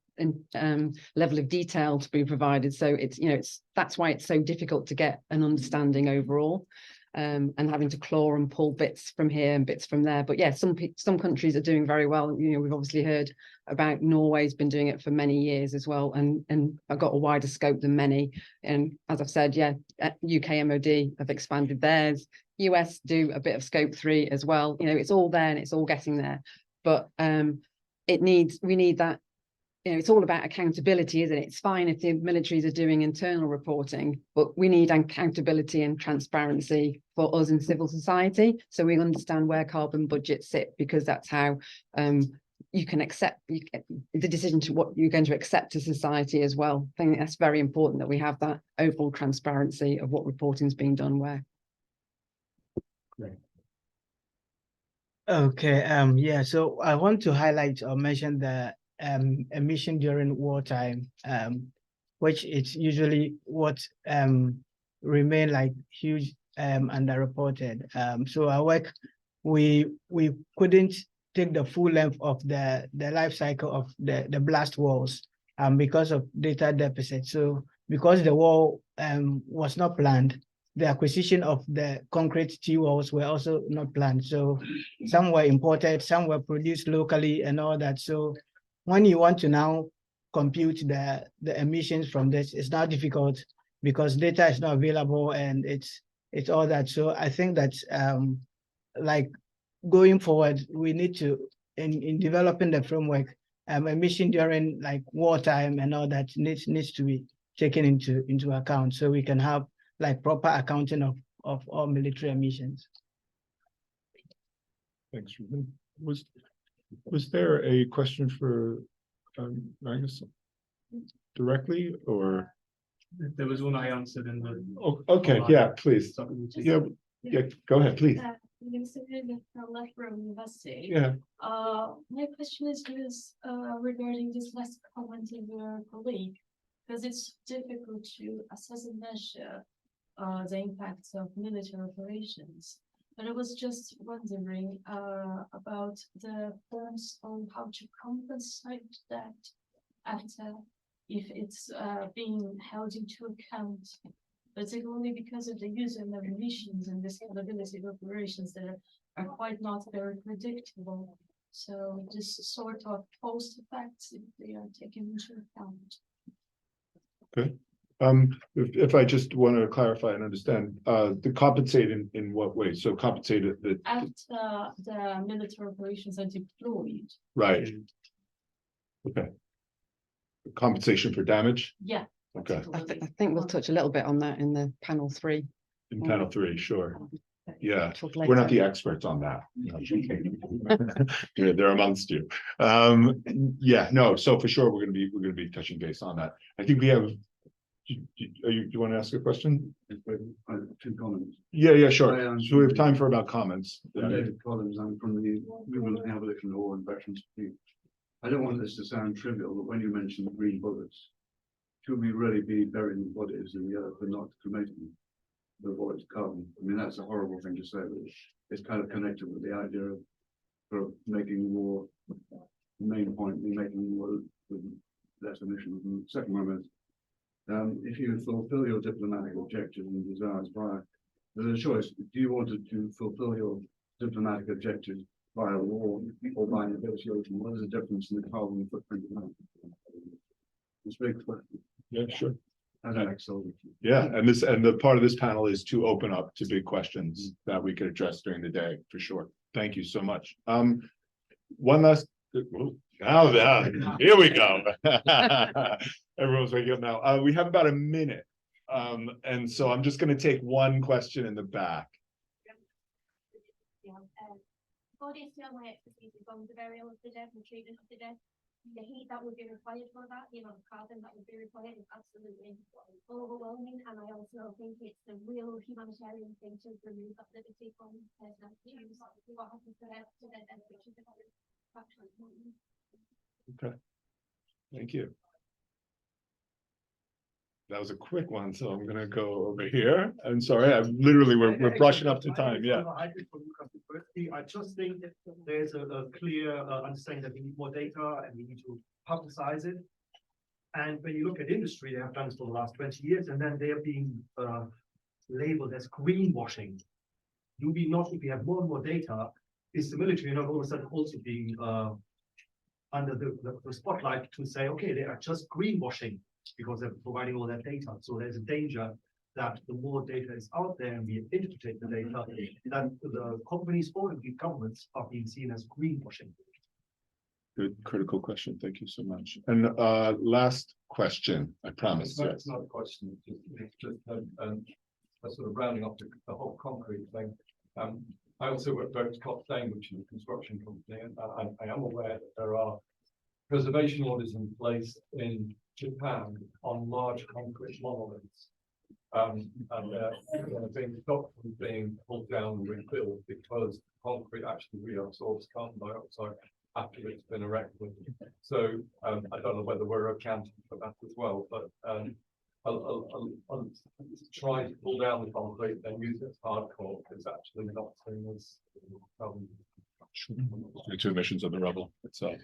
level of detail to be provided, so that's why it's so difficult to get an understanding overall, and having to claw and pull bits from here and bits from there. But yeah, some countries are doing very well. We've obviously heard about Norway's been doing it for many years as well, and I've got a wider scope than many. And as I've said, yeah, UK MOD have expanded theirs. US do a bit of scope 3 as well. It's all there and it's all getting there, but we need that. It's all about accountability, isn't it? It's fine if the militaries are doing internal reporting, but we need accountability and transparency for us in civil society, so we understand where carbon budgets sit, because that's how you can accept the decision to what you're going to accept to society as well. I think that's very important that we have that overall transparency of what reporting is being done where. Great. Okay, yeah, so I want to highlight or mention the emission during wartime, which it's usually what remain like huge underreported. So our work, we couldn't take the full length of the life cycle of the blast walls because of data deficit. So because the wall was not planned, the acquisition of the concrete T-walls were also not planned. So some were imported, some were produced locally and all that. So when you want to now compute the emissions from this, it's now difficult because data is not available and it's all that. So I think that like going forward, we need to, in developing the framework, emission during like wartime and all that needs to be taken into account so we can have like proper accounting of all military emissions. Thanks, Reuben. Was there a question for Magnus directly, or? There was one I answered in the. Oh, okay, yeah, please. Yeah, go ahead, please. From University. Yeah. My question is just regarding this last comment of your colleague, because it's difficult to assess and measure the impacts of military operations. But I was just wondering about the forms on how to compensate that after, if it's being held into account, particularly because of the use of emissions and the scalability of operations that are quite not very predictable. So this sort of post effects, if they are taken into account. Okay. If I just want to clarify and understand, the compensate in what way? So compensate the After the military operations are deployed. right. Okay. Compensation for damage? Yeah. Okay. I think we'll touch a little bit on that in the panel 3. In panel 3, sure. Yeah, Talk we're not later. the experts on that. They're amongst you. Yeah, no, so for sure we're gonna be touching base on that. I think we have. Do you want to ask a question? Two comments. Yeah, sure. So we have time for about comments. David Collins, I'm from the Reuben Abolition Law and Veterans Dispute. I don't want this to sound trivial, but when you mention green bullets, should we really be burying the bodies in the earth and not cremating them to avoid carbon? I mean, that's a horrible thing to say, but it's kind of connected with the idea of sort of making war, the main point, making war with less emissions. And the second one is, if you fulfill your diplomatic objectives and desires via, there's a choice. Do you want to fulfill your diplomatic objectives via war or by negotiation? What is the difference in the carbon footprint of that? It's a big question. Yeah, sure. And then Excel. Yeah, and the part of this panel is to open up to big questions that we could address during the day, for sure. Thank you so much. One last. Here we go. Everyone's waking up now. We have about a minute. And so I'm just going to take one question in the back. Body still my expertise is on the burial of the dead and treatment of the dead. The heat that would be required for that, the carbon that would be required is absolutely overwhelming. And I also think it's a real humanitarian thing to remove that liberty from personnel to use what happens to their dead, which is actually important. Okay. Thank you. That was a quick one, so I'm gonna go over here. I'm sorry, I'm literally we're brushing up to time. Yeah. I just think that there's a clear understanding that we need more data and we need to publicize it. And when you look at industry, they have done this for the last 20 years, and then they are being labeled as greenwashing. Do we not, if we have more and more data, is the military not all of a sudden also being under the spotlight to say, okay, they are just greenwashing because they're providing all that data. So there's a danger that the more data is out there and we interpret the data, that the companies or the governments are being seen as greenwashing. Good critical question. Thank you so much. And last question, I promise. It's not a question, it's just a sort of rounding off the whole concrete thing. I also work for Cottrell, which is a construction company, and I am aware that there are preservation orders in place in Japan on large concrete monoliths. And they're being stopped from being pulled down and rebuilt because concrete actually reabsorbs carbon dioxide after it's been erected. So I don't know whether we're accounting for that as well, but I'll try to pull down the concrete and use it as hardcore is actually not seen as to emissions of the rubble itself.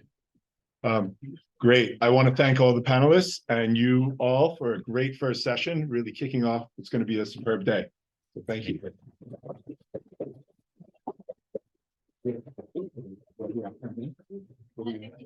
Great. I want to thank all the panelists and you all for a great first session, really kicking off. It's going to be a superb day. So thank you.